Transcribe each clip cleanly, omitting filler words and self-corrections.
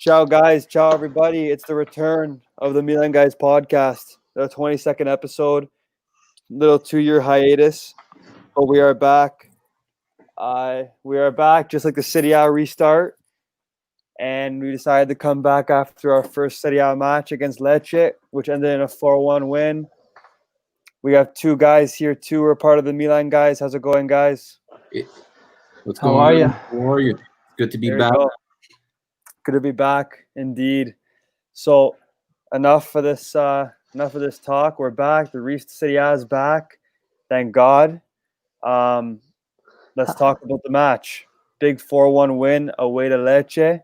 Ciao, guys. Ciao, everybody. It's the return of the Milan Guys podcast, the 22nd episode, little 2-year hiatus, but we are back. We are back just like the Serie A restart, and we decided to come back after our first Serie A match against Lecce, which ended in a 4-1 win. We have two guys here, too. We're part of the Milan Guys. How's it going, guys? What's How going are on? you? How are you? Good to be There you back. go. Good to be back, indeed. So, enough of this talk. We're back. The Reef City is back. Thank God. Let's talk about the match. Big 4-1 win away to Lecce.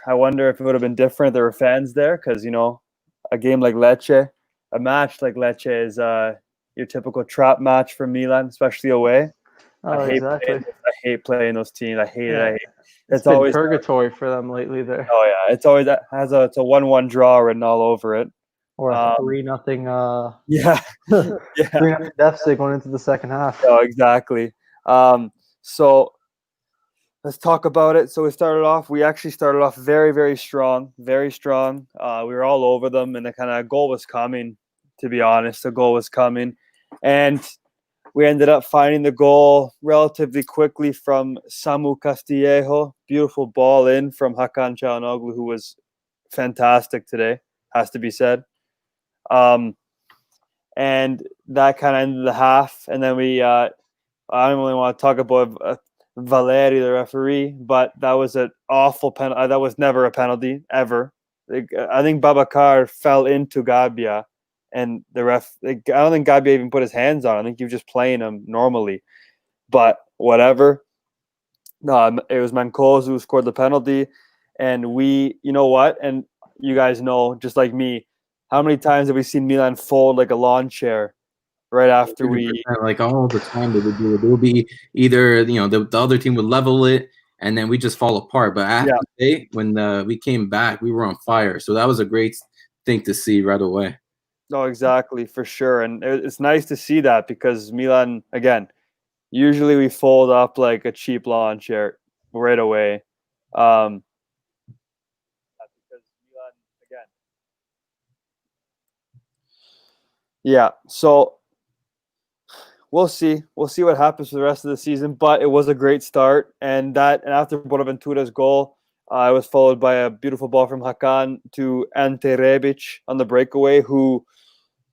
I wonder if it would have been different if there were fans there, because a game like Lecce, a match like Lecce is your typical trap match for Milan, especially away. Oh, exactly. I hate playing those teams. I hate it. I hate it. It's been always purgatory for them lately there. Oh yeah, it's always it's a 1-1 draw written all over it. Or a 3-0. Yeah, yeah. 3-0 deficit going into the second half. Oh, exactly. So let's talk about it. So we actually started off very, very strong, very strong. We were all over them, and the kind of goal was coming. To be honest, the goal was coming, and we ended up finding the goal relatively quickly from Samu Castillejo. Beautiful ball in from Hakan Çalhanoğlu, who was fantastic today, has to be said. And that kind of ended the half. And then I don't really want to talk about Valeri, the referee, but that was an awful penalty. That was never a penalty, ever. I think Babacar fell into Gabbia. And the ref, I don't think Gabbia even put his hands on. I think he was just playing him normally. But whatever. No, it was Mancosu who scored the penalty. And you know what? And you guys know, just like me, how many times have we seen Milan fold like a lawn chair right after we... Like all the time they would do it. It would be either, the other team would level it, and then we just fall apart. But I have to say, when we came back, we were on fire. So that was a great thing to see right away. No, exactly, for sure. And it's nice to see that because Milan, again, usually we fold up like a cheap lawn chair right away. Because Milan, again. Yeah, so we'll see. We'll see what happens for the rest of the season. But it was a great start. And after Bonaventura's goal, it was followed by a beautiful ball from Hakan to Ante Rebic on the breakaway, who,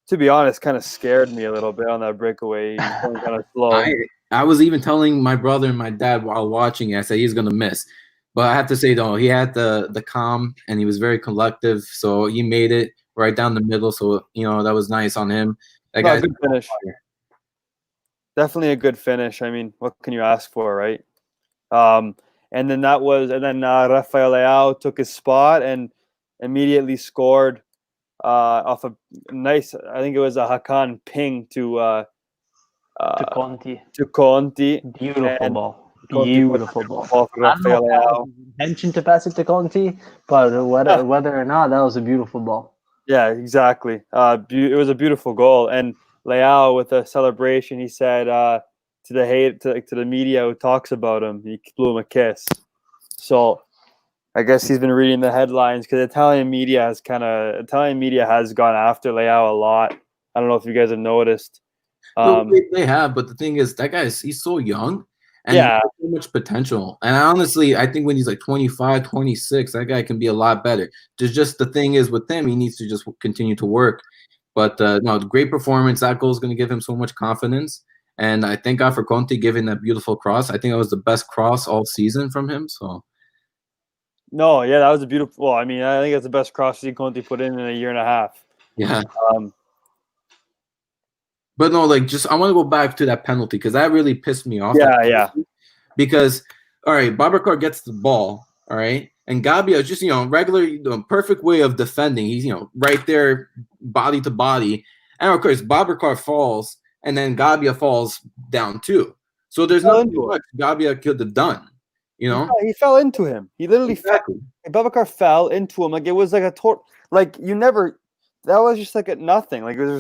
to be honest, kind of scared me a little bit on that breakaway. He's going kind of slow. I was even telling my brother and my dad while watching it, I said he's going to miss. But I have to say, though, he had the calm, and he was very collective. So he made it right down the middle. So, that was nice on him. That guy's good finish. Definitely a good finish. I mean, what can you ask for, right? And then Rafael Leao took his spot and immediately scored off a nice, I think it was a Hakan ping to Conti. To Conti. Beautiful ball. Conti Beautiful ball. I don't know if that was intention to pass it to Conti, but whether or not, that was a beautiful ball. Yeah, exactly. It was a beautiful goal. And Leao, with a celebration, he said to the media who talks about him, he blew him a kiss. So I guess he's been reading the headlines because Italian media has gone after Leao a lot. I don't know if you guys have noticed. They have, but the thing is, that he's so young and he has so much potential. And honestly, I think when he's like 25, 26, that guy can be a lot better. Just the thing is with him, he needs to just continue to work. But no, great performance. That goal is going to give him so much confidence. And I thank God for Conte giving that beautiful cross. I think it was the best cross all season from him. So. No, yeah, that was a beautiful. Well, I mean, I think it's the best cross Conte put in a year and a half. Yeah. But no, I want to go back to that penalty because that really pissed me off. Yeah. Because, all right, Babacar gets the ball, all right, and Gabbia is just, regular, perfect way of defending. He's, right there, body to body. And, of course, Babacar falls, and then Gabbia falls down too. So there's nothing much Gabbia could have done, He fell into him. He literally fell. Babacar fell into him. Like, it was like you never... That was just like nothing. Like there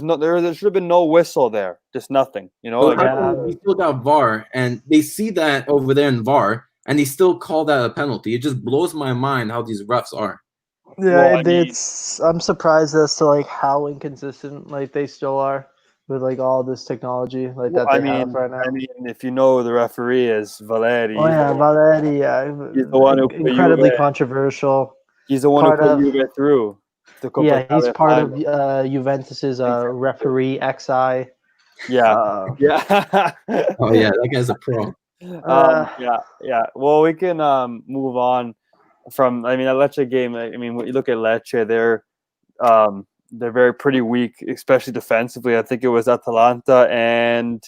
should have been no whistle there. Just nothing. We still got VAR, and they see that over there in VAR. and he still called that a penalty. It just blows my mind how these refs are. Yeah, I'm surprised as to like how inconsistent like they still are with like all this technology like that they have right now. I mean, if you know the referee is Valeri. Oh yeah, Valeri. Yeah, he's the one who put incredibly Juve. Controversial. He's the one who put Juve through. Yeah, he's part of Juventus's referee XI. Yeah, yeah. Oh yeah, that guy's a pro. Yeah. Well, we can move on from. I mean, a Lecce game. I mean, when you look at Lecce, they're very pretty weak, especially defensively. I think it was Atalanta and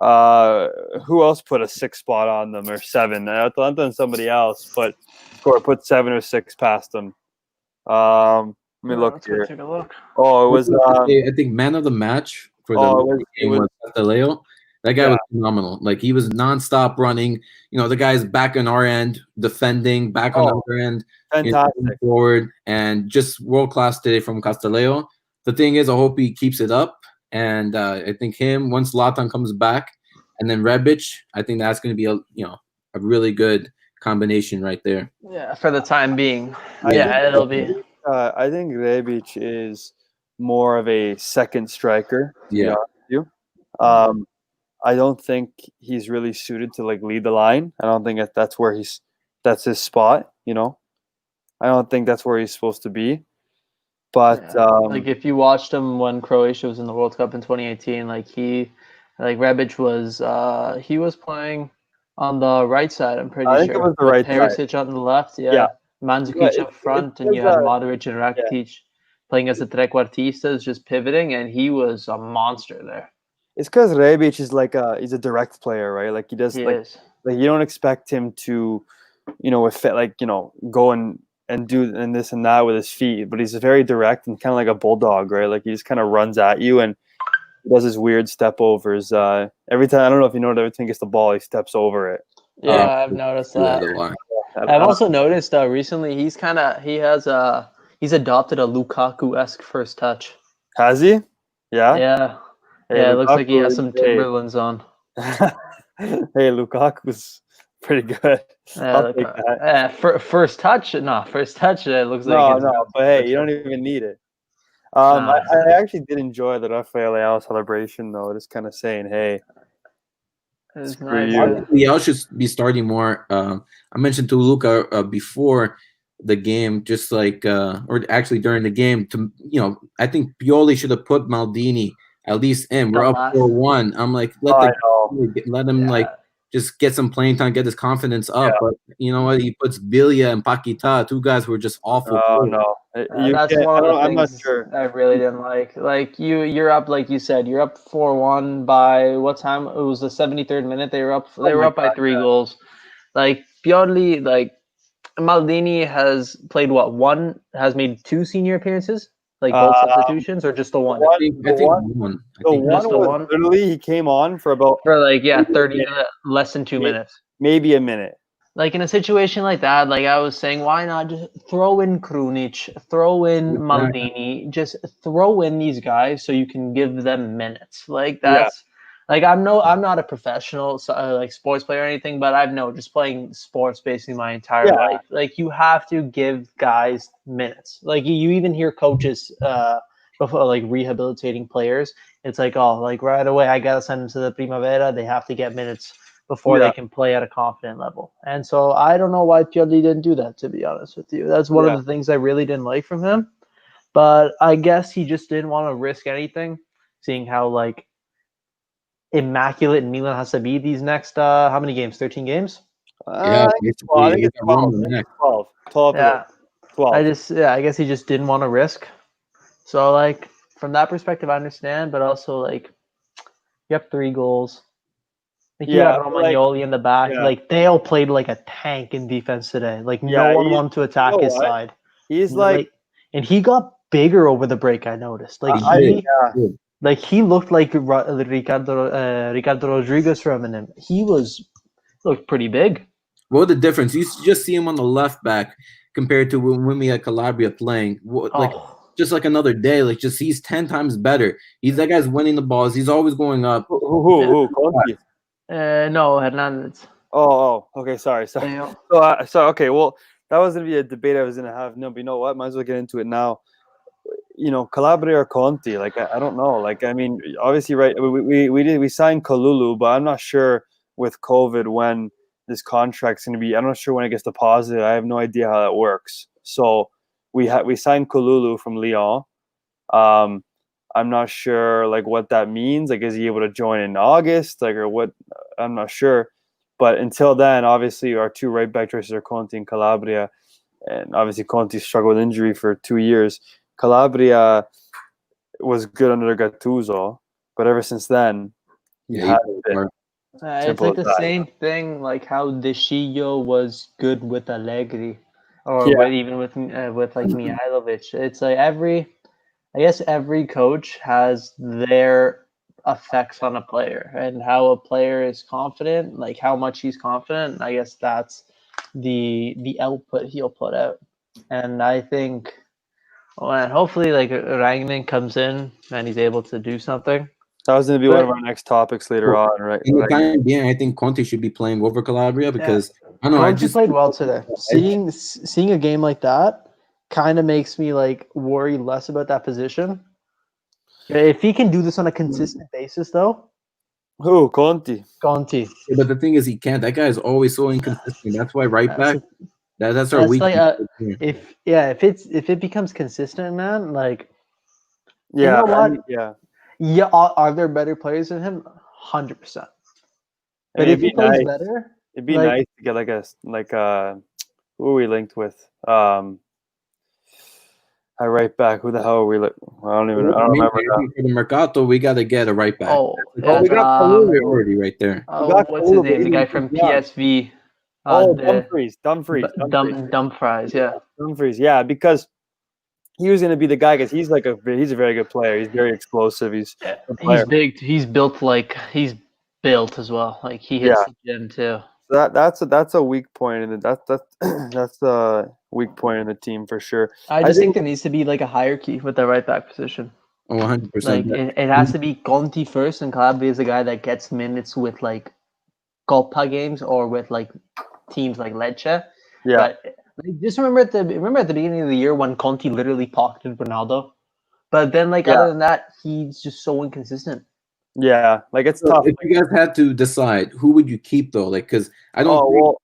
who else put a 6 spot on them, or 7? Atalanta and somebody else put 7 or 6 past them. Let me look here. Take a look. Oh, it was. I think man of the match for the game was Casteleo. That guy was phenomenal. Like he was nonstop running. You know, the guy's back on our end, defending, back on our end, fantastic forward, and just world class today from Casteleo. The thing is, I hope he keeps it up, and I think once Zlatan comes back, and then Rebic, I think that's going to be a really good combination right there. Yeah, for the time being. It'll be. I think Rebic is more of a second striker. Yeah. I don't think he's really suited to like lead the line. I don't think that's his spot. You know, I don't think that's where he's supposed to be. But like if you watched him when Croatia was in the World Cup in 2018, Rebic was he was playing on the right side. I'm pretty sure. I think it was the right Perisic side. on the left. Yeah. Mandzukic up front, and you had Modric and Rakitic playing as the trequartistas, just pivoting, and he was a monster there. It's because Rebic is he's a direct player, right? Like he you don't expect him to, go and do this and that with his feet, but he's very direct and kind of like a bulldog, right? Like he just kind of runs at you and he does his weird step overs. Every time, I don't know if you know, every time he gets the ball, he steps over it. Yeah, I've noticed that. I've also noticed recently he's adopted a Lukaku-esque first touch. Has he? Yeah. Yeah. Hey, it looks like he has some Timberlands on. Hey, Lukaku's pretty good. I'll take that. First touch? No, first touch. It looks like no. But hey, you don't even need it. I actually did enjoy the Rafael Leao celebration, though. Just kind of saying, hey. Leao should be starting more. I mentioned to Luca before the game, just like, or actually during the game, I think Pioli should have put Maldini at least in. We're up 4-1. I'm like, let him just get some playing time, get his confidence up. But you know what? He puts Bilia and Paquita, 2 guys who are just awful. Oh no, that's one of the things I'm not sure. I really didn't like. Like you're up, like you said, you're up 4-1 by what time? It was the 73rd minute. They were up by 3 goals. Like Pioli, like Maldini has played has made 2 senior appearances. Like both substitutions, or just the one? I think one. The one literally he came on for 30 less than 2 minutes, maybe a minute. Like in a situation like that, like I was saying, why not just throw in Krunic, throw in Maldini, just throw in these guys so you can give them minutes. Like that's like I'm not a professional sports player or anything, but I've known just playing sports basically my entire life. Like you have to give guys minutes. Like you even hear coaches before like rehabilitating players. It's like, right away I gotta send them to the Primavera. They have to get minutes before they can play at a confident level. And so I don't know why Pioli didn't do that, to be honest with you. That's one of the things I really didn't like from him. But I guess he just didn't want to risk anything, seeing how like immaculate Milan has to be these next how many games? 13 games? I think it's 12. 12. Yeah. 12. I guess he just didn't want to risk. So like from that perspective I understand, but also like you have 3 goals. Like you have Romagnoli in the back. Yeah. Like they all played like a tank in defense today. Like no one wanted to attack his side. He's and he got bigger over the break. I noticed. Like he looked like Ricardo Rodriguez from him. He looked pretty big. What the difference? You just see him on the left back compared to when we had Calabria playing. Just like another day. Like just he's 10 times better. That guy's winning the balls. He's always going up. Who? Conti? No, Hernandez. Okay. Sorry. Yeah. So okay. Well, that was gonna be a debate I was gonna have. No, but you know what? Might as well get into it now. Calabria or Conti. Like I don't know. Like I mean, obviously, right? We signed Kalulu, but I'm not sure with COVID when this contract's going to be. I'm not sure when it gets deposited. I have no idea how that works. So we signed Kalulu from Lyon. Um, I'm not sure like what that means. Like, is he able to join in August? Like, or what? I'm not sure. But until then, obviously, our two right back choices are Conti and Calabria, and obviously Conti struggled with injury for 2 years. Calabria was good under Gattuso, but ever since then, he hasn't been. It's like the same thing, like how De Sciglio was good with Allegri, or even with like Mihailovic. It's like I guess every coach has their effects on a player and how a player is confident, like how much he's confident. I guess that's the output he'll put out, and I think. Well, hopefully, like Rangnick comes in and he's able to do something. That was going to be one of our next topics later on, right? In the time being, I think Conte should be playing over Calabria because I don't know. Conte played well today. Seeing a game like that kind of makes me like worry less about that position. If he can do this on a consistent basis, though. Who? Conte. Conte. Yeah, but the thing is, he can't. That guy is always so inconsistent. That's why right back. That's our weakness. Like if it becomes consistent, man, like you know what? Are there better players than him? 100%. But if he plays better, it'd be nice to get who are we linked with? I right back. Who the hell are we? I don't remember. For the mercato, we got to get a right back. We got Kalulu already right there. What's his name? The guy from PSV. Dumfries. Dumfries, yeah. Dumfries, yeah, because he was going to be the guy because he's a very good player. He's very explosive. He's big. He's built as well. Like he hits the gym too. So that's a weak point in that's a weak point in the team for sure. I just think there needs to be like a hierarchy with the right back position. 100%. Like it has to be Conti first, and Calabria is the guy that gets minutes with like Coppa games or with like teams like Lecce. Yeah. But just remember at the beginning of the year when Conti literally pocketed Ronaldo. But then other than that, he's just so inconsistent. Yeah, like it's tough. If you guys had to decide, who would you keep though? Like, because I don't.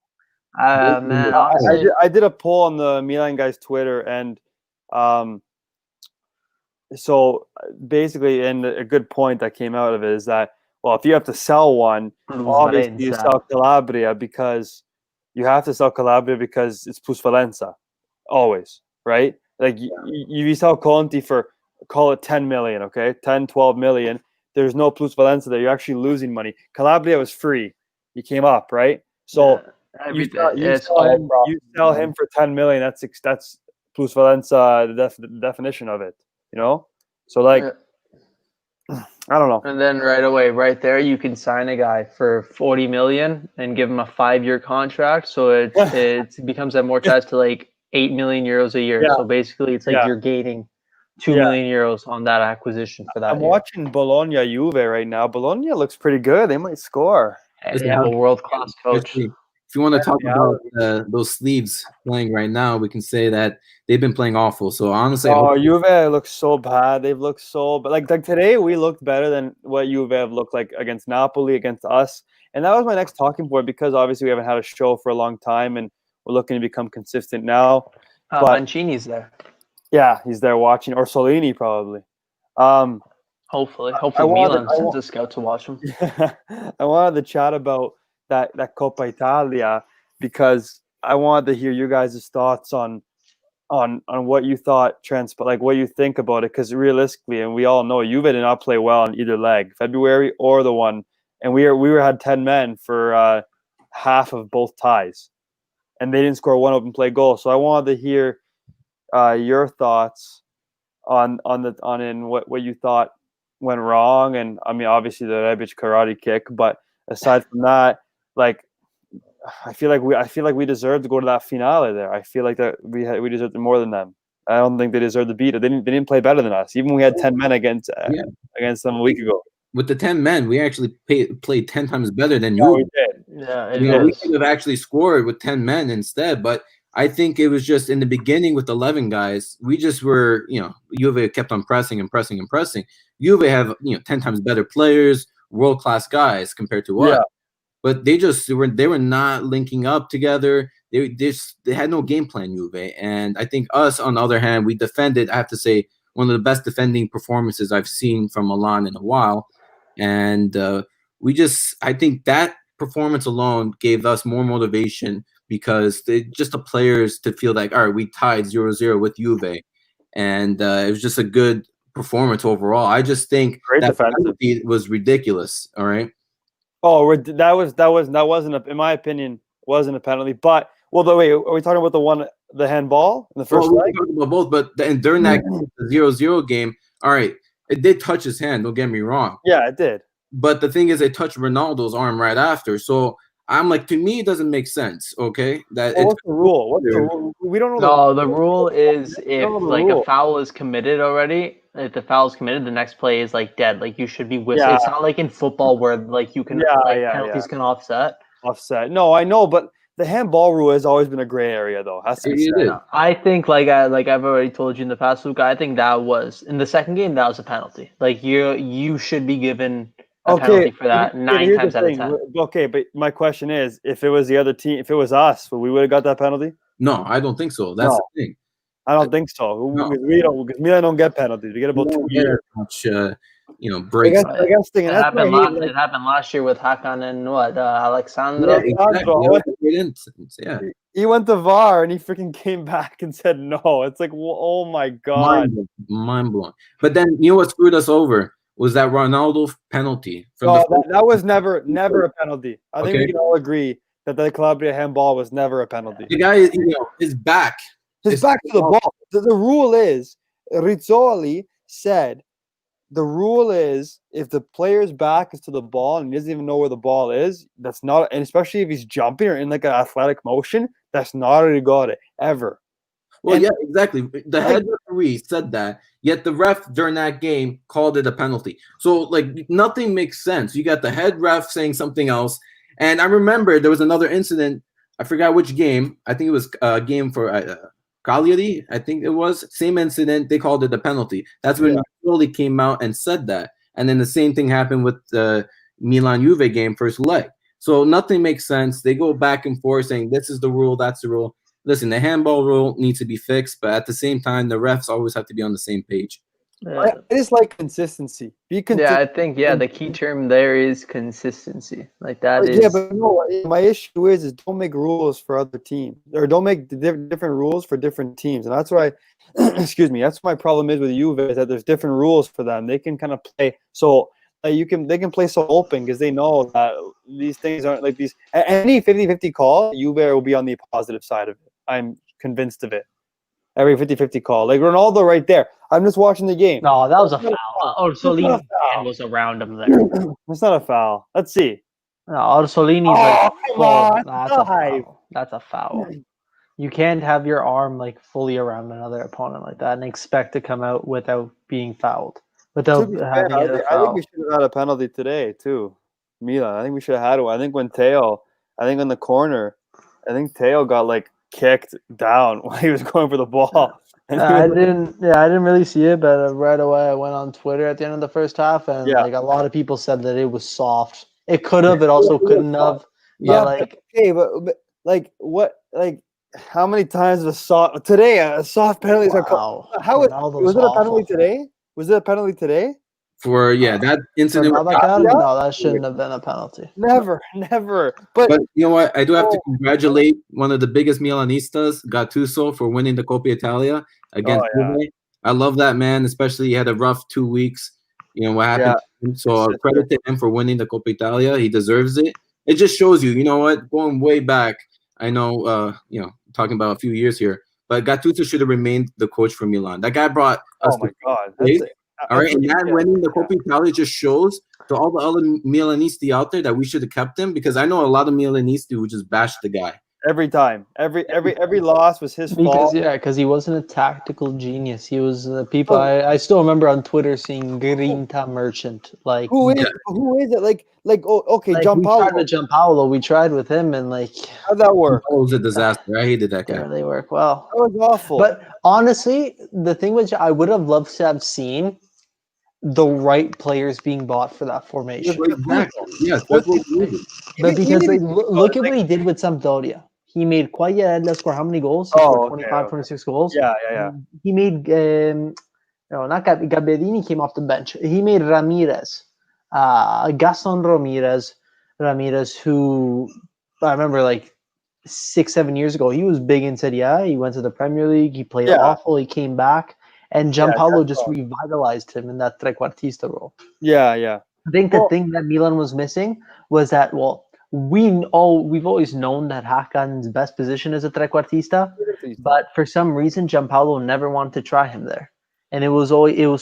Man, honestly, I did a poll on the MilanGuys Twitter, and so basically, and a good point that came out of it is that if you have to sell one, obviously you sell Calabria because you have to sell Calabria because it's plusvalenza, always, right? Like you sell Conti for call it 10 million, okay, 10, 12 million. There's no plusvalenza there. You're actually losing money. Calabria was free. He came up, right? So you sell him for 10 million. That's plusvalenza, the definition of it, So I don't know. And then right away, right there, you can sign a guy for 40 million and give him a 5-year contract. So it becomes amortized to like 8 million euros a year. Yeah. So basically, it's like you're gaining 2 million euros on that acquisition for that. I'm watching Bologna Juve right now. Bologna looks pretty good. They might score. They have a world-class coach. If you want to talk about those sleeves playing right now, we can say that they've been playing awful. So honestly, Juve looks so bad. They've looked so bad. Like today, we looked better than what Juve have looked like against Napoli, against us. And that was my next talking point because obviously we haven't had a show for a long time, and we're looking to become consistent now. Mancini's there. Yeah, he's there watching, or Solini probably. Hopefully Milan sends a scout to watch him. I wanted to chat about that Coppa Italia because I wanted to hear you guys' thoughts on what you thought what you think about it, because realistically, and we all know Juve did not play well on either leg, February or the one, and we had 10 men for half of both ties, and they didn't score one open play goal. So I wanted to hear your thoughts on what you thought went wrong, and I mean obviously the Rebic karate kick, but aside from that, I feel like we deserved to go to that finale there. I feel like that we deserved more than them. I don't think they deserved to beat it. They didn't play better than us. Even when we had 10 men against them a week ago. With the 10 men, we actually played 10 times better than you. We did. Yeah, it We is. could have actually scored with 10 men instead, but I think it was just in the beginning with 11 guys, we just were, Juve kept on pressing and pressing and pressing. Juve have, 10 times better players, world-class guys compared to us. But they were not linking up together. They had no game plan, Juve. And I think us, on the other hand, we defended, I have to say, one of the best defending performances I've seen from Milan in a while. And I think that performance alone gave us more motivation because just the players to feel like, all right, we tied 0-0 with Juve. And it was just a good performance overall. I just think Great that defensive. penalty was ridiculous. All right. Oh, that wasn't in my opinion, wasn't a penalty. But wait, are we talking about the handball in the first we leg? can talk about both, but during that 0-0 game, all right, it did touch his hand. Don't get me wrong. Yeah, it did. But the thing is, it touched Ronaldo's arm right after. So I'm like, to me, it doesn't make sense. Okay, what's the rule? What's the rule? We don't know. No, the rule is if like a foul is committed already. If the foul is committed, the next play is like dead. Like you should be whistling. Yeah. It's not like in football where like you can penalties can offset. Offset. No, I know, but the handball rule has always been a gray area, though. Has to be said. I think, I've already told you in the past, Luke. I think that was in the second game. That was a penalty. Like you should be given a penalty for that 9 times out of 10. Okay, but my question is, if it was the other team, if it was us, we would have got that penalty. No, I don't think so. That's the thing. I don't think so. No. Because Milan don't get penalties. We get about 2 years. Much, breaks. It happened last year with Hakan and Alexandra. Yeah. He went to VAR and he freaking came back and said no. It's like, oh my god, mind blowing. But then you know what screwed us over was that Ronaldo penalty. That was never a penalty. I think we can all agree that the Calabria handball was never a penalty. The guy, his back. His back to the ball. The rule is, Rizzoli said, the rule is if the player's back is to the ball and he doesn't even know where the ball is, that's not, and especially if he's jumping or in like an athletic motion, that's not a rigore ever. Well, yeah, exactly. The head referee said that, yet the ref during that game called it a penalty. So, like, nothing makes sense. You got the head ref saying something else. And I remember there was another incident. I forgot which game. I think it was a game for Cagliari. I think it was. Same incident. They called it a penalty. That's when Pioli came out and said that. And then the same thing happened with the Milan-Juve game, first leg. So nothing makes sense. They go back and forth saying this is the rule, that's the rule. Listen, the handball rule needs to be fixed, but at the same time, the refs always have to be on the same page. I just like consistency. Be consistent. Yeah, I think the key term there is consistency. Like that is. Yeah, but no, my issue is don't make rules for other teams, or don't make different rules for different teams, and that's why. Excuse me. That's my problem is with Juve is that there's different rules for them. They can kind of play so. They can play so open because they know that these things aren't like these. Any 50-50 call, Juve will be on the positive side of it. I'm convinced of it. Every 50-50 call. Like Ronaldo right there. I'm just watching the game. No, that was a foul. Orsolini's hand was around him there. It's not a foul. Let's see. No, Orsolini's that's a foul. That's a foul. You can't have your arm like fully around another opponent like that and expect to come out without being fouled. Without having I think we should have had a penalty today too. Milan. I think we should have had one. I think on the corner, I think Teo got like kicked down while he was going for the ball. I didn't really see it, but right away I went on Twitter at the end of the first half, and like a lot of people said that it was soft. It could have, it also couldn't have. Yeah, but like what, like how many times was soft today? A soft penalty. Wow. Was it a penalty today? Was it a penalty today? For that incident. No, that shouldn't have been a penalty. Never. But you know what? I do have to congratulate one of the biggest Milanistas, Gattuso, for winning the Coppa Italia against Juve. I love that man, especially he had a rough 2 weeks. You know what happened to him. So credit to him for winning the Coppa Italia. He deserves it. It just shows you know what? Going way back, I know, talking about a few years here, but Gattuso should have remained the coach for Milan. That guy brought us. Oh my God! All right, and that winning the Coppa Italia just shows to all the other Milanisti out there that we should have kept him, because I know a lot of Milanisti who just bashed the guy. every time. Every loss was his fault. Because he wasn't a tactical genius. He was people. I still remember on Twitter seeing Grinta Merchant. Like Who is it? Okay, we tried with Gianpaolo. We tried with him, and How'd that work? That was a disaster. I hated that guy. didn't really work well. That was awful. But honestly, the thing was, I would have loved to have seen the right players being bought for that formation. Exactly. Yes, that's what we needed. But because look at what he did with Sampdoria. He made Quagliarella score how many goals? He scored 25, 26 goals. Yeah. He made no, not Gabbiadini came off the bench. He made Ramirez, Gaston Ramirez, who I remember 6-7 years ago, he was big in Serie A. He went to the Premier League. He played awful. He came back, and Gianpaolo just revitalized him in that trequartista role. Yeah. I think the thing that Milan was missing was that we've always known that Hakan's best position is a trequartista, but for some reason Gianpaolo never wanted to try him there, and it was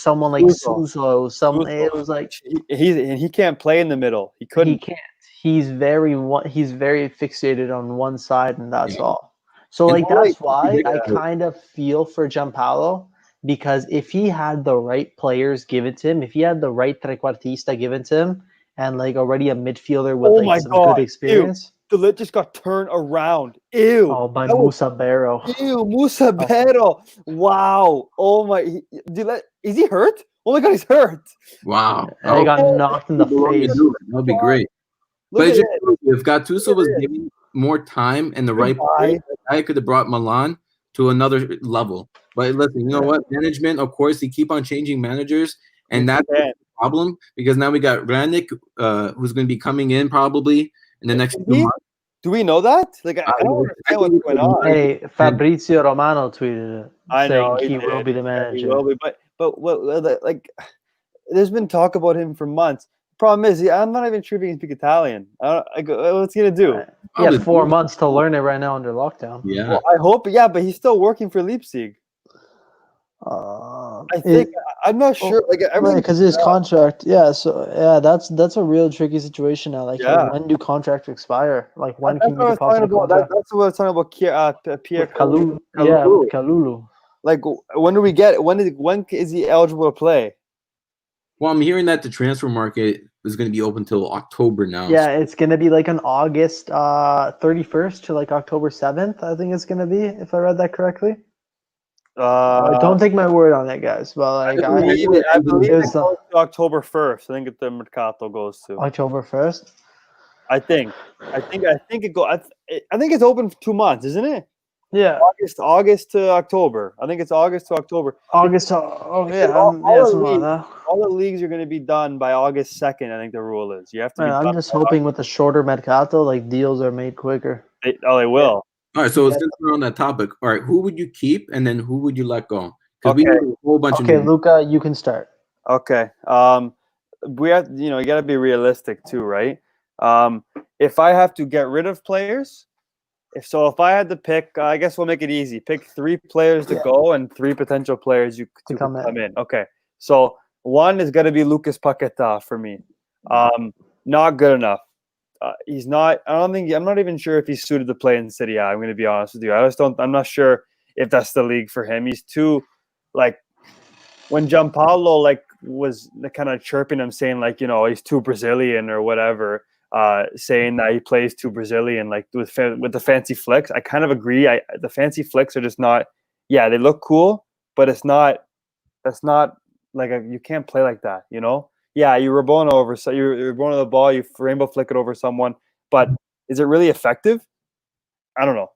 someone like Suso. It was like he can't play in the middle. He couldn't. He can't. He's very fixated on one side, and that's all. So that's why I kind of feel for Gianpaolo, because if he had the right players given to him, if he had the right trequartista given to him, and already a midfielder with some good experience. The lit just got turned around. Ew. Oh, by Musa Barrow. Ew, Musa Barrow. Wow. Oh my. Is he hurt? Oh my God, he's hurt. Wow. He got knocked in the face. That'd be great. But if Gattuso was given more time and the right play, I could have brought Milan to another level. But listen, you know what? Management, of course, they keep on changing managers, and that's the problem, because now we got Ranić, who's going to be coming in probably in the next 2 months. Do we know that? I don't understand what's going on. Hey, Fabrizio Romano tweeted it, saying he will be the manager. He will be, but there's been talk about him for months. Problem is, I'm not even sure if he can speak Italian. What's he gonna do? He had 4 months to learn it right now under lockdown. Yeah, well, I hope. Yeah, but he's still working for Leipzig. I think I'm not sure. Because his contract. Yeah, so that's a real tricky situation now. When do contracts expire? When can you deposit a contract? That's what I was talking about. Pierre Kalulu. Yeah, Kalulu. When do we get? When is he eligible to play? Well, I'm hearing that the transfer market is going to be open till October now. Yeah, it's going to be an August 31st to October 7th. I think it's going to be, if I read that correctly. Don't take my word on it, guys. Well, I believe it goes to October 1st. I think the mercato goes to October 1st. I think it go. I think it's open for 2 months, isn't it? Yeah, August to October. I think it's August to October. All the leagues are going to be done by August 2nd. I think the rule is you have to. I'm just hoping with the shorter mercato, deals are made quicker. They will. Yeah. All right, so since we're on that topic, all right, who would you keep and then who would you let go? Because we have a whole bunch of. Okay, Luca, you can start. Okay. We have. You got to be realistic too, right? If I have to get rid of players. If I had to pick, I guess we'll make it easy. Pick 3 players to go and 3 potential players to come in. Okay. So one is going to be Lucas Paquetá for me. Not good enough. He's not. I'm not even sure if he's suited to play in Serie A. I'm going to be honest with you. I'm not sure if that's the league for him. He's too when Gianpaolo was kind of chirping him, saying he's too Brazilian or whatever. Saying that he plays too Brazilian, with the fancy flicks. I kind of agree. The fancy flicks are just not. Yeah, they look cool, but it's not. That's not you can't play like that. Yeah, you Rabona over. So you're Rabona the ball. You rainbow flick it over someone, but is it really effective? I don't know.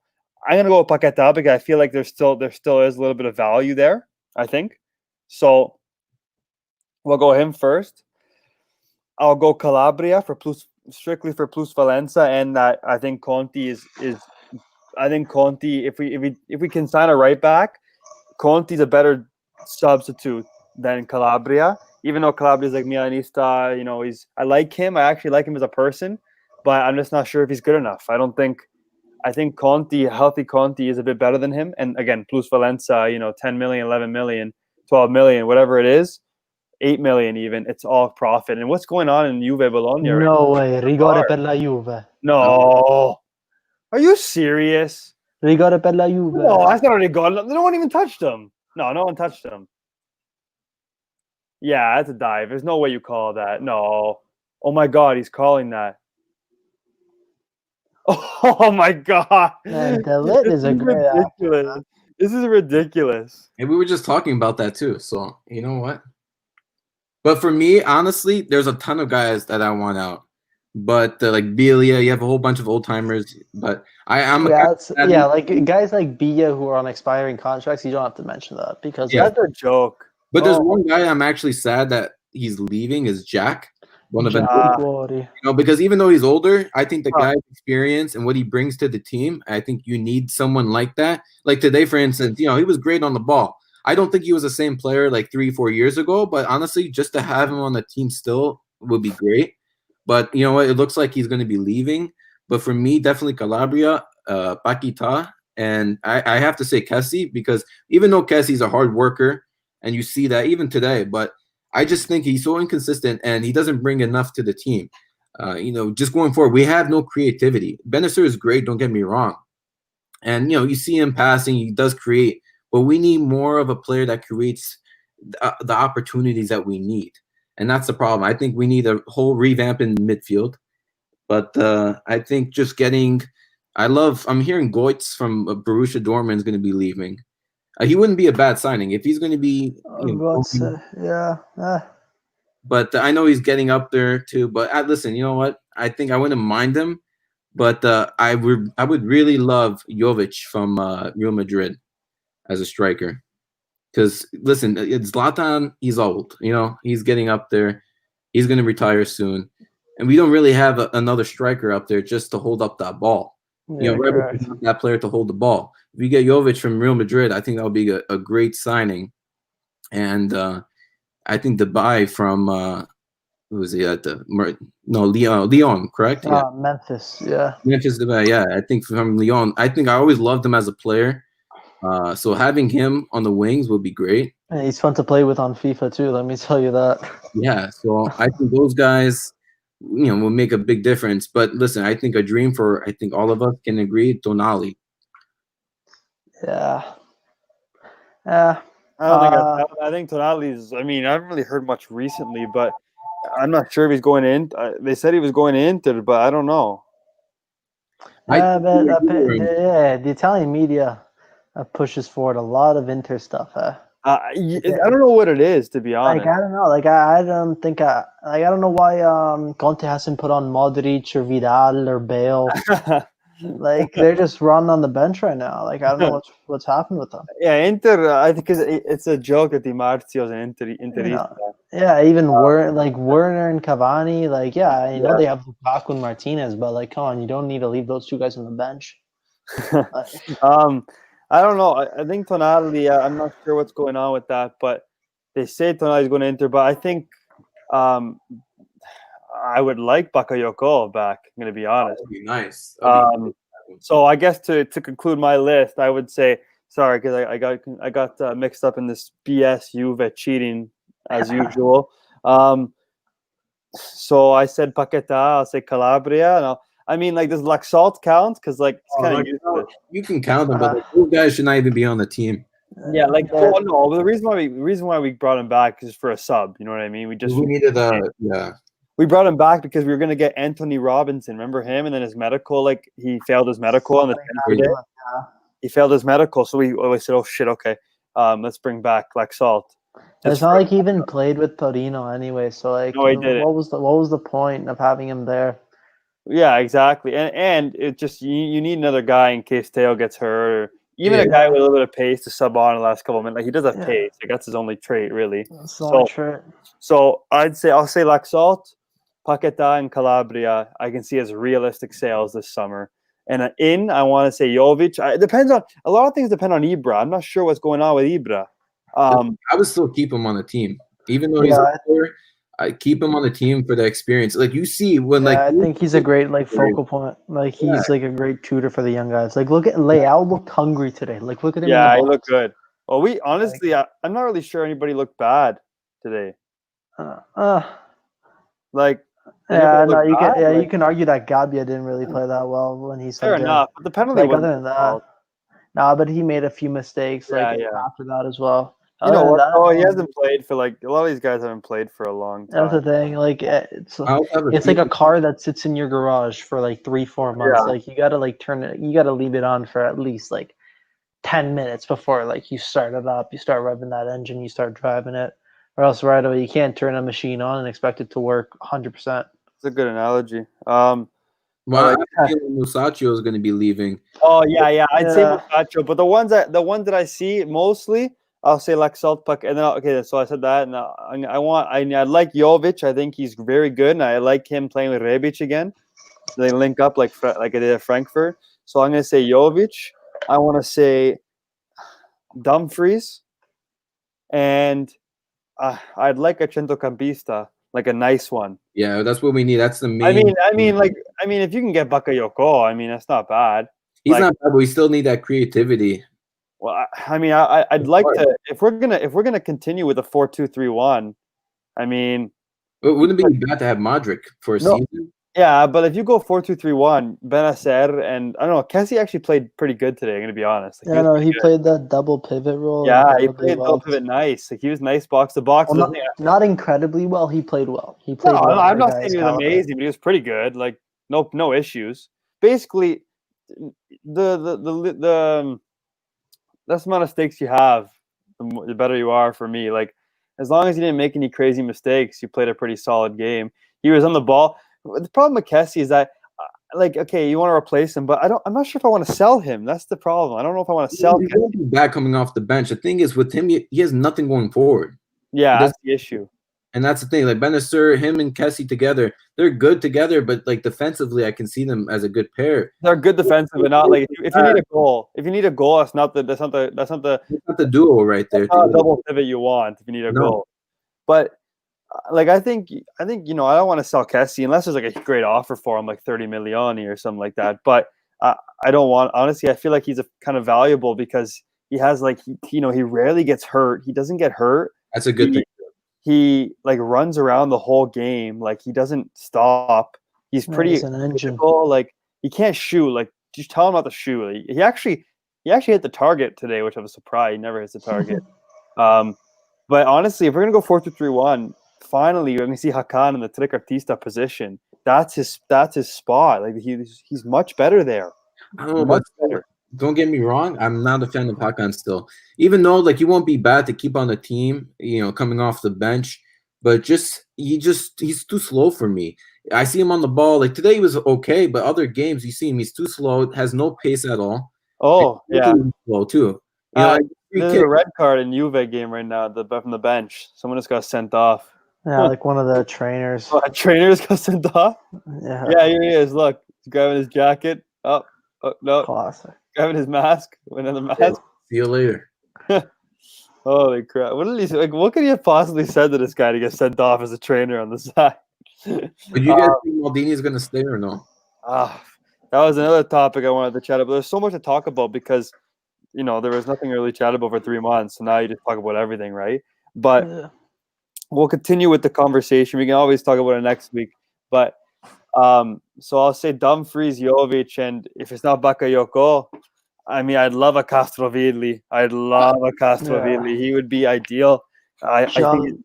I'm gonna go with Paquetá because I feel like there still is a little bit of value there. I think so. We'll go him first. I'll go Calabria strictly for plus Valenza, and that I think Conti is I think Conti, if we can sign a right back, Conti's a better substitute than Calabria. Even though Calabria's Milanista, I like him. I actually like him as a person, but I'm just not sure if he's good enough. I think Conti, healthy Conti, is a bit better than him. And again, plus Valenza, 10 million, 11 million, 12 million, whatever it is. 8 million even, it's all profit. And what's going on in Juve Bologna? No way, rigore per la Juve. No. Are you serious? Rigore per la Juve. No, that's not already gone. No one even touched him. No one touched him. Yeah, that's a dive. There's no way you call that. No. Oh my God, he's calling that. Oh my God. Man, Delit is a great ridiculous. This is ridiculous. And we were just talking about that too. So you know what? But for me, honestly, there's a ton of guys that I want out. But like Biglia, you have a whole bunch of old timers. But I'm like guys like Biglia who are on expiring contracts. You don't have to mention that because that's a joke. But there's one guy I'm actually sad that he's leaving is Jack. Because even though he's older, I think the guy's experience and what he brings to the team, I think you need someone like that. Like today, for instance, he was great on the ball. I don't think he was the same player like 3-4 years ago, but honestly, just to have him on the team still would be great. But you know what? It looks like he's going to be leaving. But for me, definitely Calabria, Paquita, and I have to say Kessie, because even though Kessie's a hard worker, and you see that even today, but I just think he's so inconsistent and he doesn't bring enough to the team. Just going forward, we have no creativity. Benacer is great, don't get me wrong. And, you see him passing, he does create, but we need more of a player that creates the opportunities that we need. And that's the problem. I think we need a whole revamp in midfield. But I think just I'm hearing Goitz from Borussia Dortmund is going to be leaving. He wouldn't be a bad signing if he's going to be. But I know he's getting up there too. But listen, you know what? I think I wouldn't mind him, but I would really love Jovic from Real Madrid as a striker. Because listen, it's Zlatan. He's old. He's getting up there. He's going to retire soon, and we don't really have another striker up there just to hold up that ball. That player to hold the ball. If we get Jovic from Real Madrid, I think that would be a great signing. And I think the buy from who was he at Lyon, correct? Yeah. Memphis, yeah. Memphis, yeah. I think from Lyon. I think I always loved him as a player. So having him on the wings would be great. And he's fun to play with on FIFA too. Let me tell you that. Yeah. So I think those guys, will make a big difference. But listen, I think a dream for all of us can agree, Tonali. Yeah. I think Tonali's. I mean, I haven't really heard much recently, but I'm not sure if he's going in. They said he was going to Inter, but I don't know. The Italian media pushes forward a lot of Inter stuff. I don't know what it is, to be honest. I don't know. I don't think. I don't know why Conte hasn't put on Modric or Vidal or Bale. They're just running on the bench right now. I don't know what's happened with them. Yeah, Inter. I think it's a joke that Di Marzio's an Interista. Yeah, even Werner and Cavani. I know they have Lukaku and Martinez, but come on, you don't need to leave those two guys on the bench. I don't know. I think Tonali. I'm not sure what's going on with that, but they say Tonali's going to Inter. But I think I would like Bakayoko back. I'm going to be honest. That'd be nice. So I guess to conclude my list, I would say sorry because I got mixed up in this BS Juve cheating as usual. So I said Paqueta. I'll say Calabria. Does Laxalt count? Because it's kind of useless. You can count them, but those guys should not even be on the team. Yeah, no. The reason why we brought him back is for a sub. You know what I mean? We needed We brought him back because we were going to get Anthony Robinson. Remember him? And then his medical, he failed his medical on the 10th day. He failed his medical, so we said, "Oh shit, okay, let's bring back Laxalt." It's not like he even played with Torino anyway. So no, he didn't. What was the point of having him there? Yeah, exactly. And it just you need another guy in case Teo gets hurt, or even a guy with a little bit of pace to sub on in the last couple of minutes. He does have pace. That's his only trait, really. So I'll say Laxalt, Paqueta, and Calabria. I can see as realistic sales this summer. And I want to say Jovic. It depends on a lot of things. Depend on Ibra. I'm not sure what's going on with Ibra. I would still keep him on the team, even though he's a player. I keep him on the team for the experience. You see when I think he's a great focal point. He's a great tutor for the young guys. Look at Leao looked hungry today. Look at him. Yeah, he looked good. Well, I'm not really sure anybody looked bad today. Yeah, no, you can argue that Gabia didn't really play that well when he Fair subbed in. enough, but the penalty Like wasn't other than that, fault. nah, but he made a few mistakes Yeah, like yeah. after that as well. You know Other than what? that, Oh, he hasn't played for like a lot of these guys haven't played for a long that's the time. thing. Like it's I also have a it's like a feeling- car that sits in your garage for like 3-4 months. Yeah. Like you gotta like turn it. You gotta leave it on for at least like 10 minutes before like you start it up. You start revving that engine. You start driving it, or else right away you can't turn a machine on and expect it to work 100%. It's a good analogy. Well, like- I feel Musacchio is going to be leaving. Oh yeah. I'd say Yeah. Mustacho, but the ones that I see mostly, I'll say like Saltpak, and then okay. So I said that, and I like Jovic. I think he's very good, and I like him playing with Rebic again. They link up like I did at Frankfurt. So I'm gonna say Jovic. I want to say Dumfries, and I'd like a centrocampista, like a nice one. Yeah, that's what we need. That's the main. I mean, if you can get Bakayoko, I mean, that's not bad. He's like, not bad, but we still need that creativity. Well, I'd like to if we're gonna continue with a 4-2-3-1. I mean, It wouldn't be bad to have Modric for a season. Yeah, but if you go 4-2-3-1, Benacer and I don't know, Kessie actually played pretty good today. I'm gonna be honest. Like, he played that double pivot role. Yeah, he played double pivot nice. Like he was nice box to box. Well, not incredibly well. He played well. He played well. I'm not saying he was amazing, but he was pretty good. Like no issues. Basically, the less amount of mistakes you have, the better you are for me. Like as long as you didn't make any crazy mistakes, you played a pretty solid game. He was on the ball. The problem with Kessie is that, okay, you want to replace him, but I'm not sure if I want to sell him. That's the problem. I don't know if I want to sell him. He won't be bad coming off the bench. The thing is, with him, he has nothing going forward. Yeah, that's the issue. And that's the thing. Like Benacer, him and Kessie together, they're good together, but like defensively, I can see them as a good pair. They're good defensive, but not like if you need a goal. If you need a goal, that's not the duo right there. That's not a double pivot you want if you need a goal. But like I think I don't want to sell Kessie unless there's like a great offer for him, like 30 million or something like that. But I don't want, honestly. I feel like he's a kind of valuable because he has like he rarely gets hurt. He doesn't get hurt. That's a good thing. He like runs around the whole game. Like he doesn't stop. He's pretty physical. Like he can't shoot. Like just tell him not to shoot. Like, he actually hit the target today, which I was surprised. He never hits the target. But honestly, if we're gonna go 4-2-3-1, finally you're gonna see Hakan in the trequartista position. That's his spot. Like he's much better there. Much better. Don't get me wrong. I'm not a fan of Hakan still. Even though like he won't be bad to keep on the team, coming off the bench, but he's too slow for me. I see him on the ball. Like today he was okay, but other games you see him, he's too slow, has no pace at all. Oh, yeah. Slow too. There's a red card in Juve game right now from the bench. Someone just got sent off. Yeah, like one of the trainers. Oh, trainers got sent off? Yeah. Yeah, here he is. Look, he's grabbing his jacket. Oh no. Classic. Grabbing his mask. Another mask. See you later. Holy crap. What did he say? Like, what could he have possibly said to this guy to get sent off as a trainer on the side? But you guys think Maldini is going to stay or no? That was another topic I wanted to chat about. There's so much to talk about because, there was nothing really chat about for 3 months. So now you just talk about everything, right? But we'll continue with the conversation. We can always talk about it next week. But so I'll say Dumfries, Jovic, and if it's not Bakayoko, I mean, I'd love a Castrovilli. He would be ideal. I think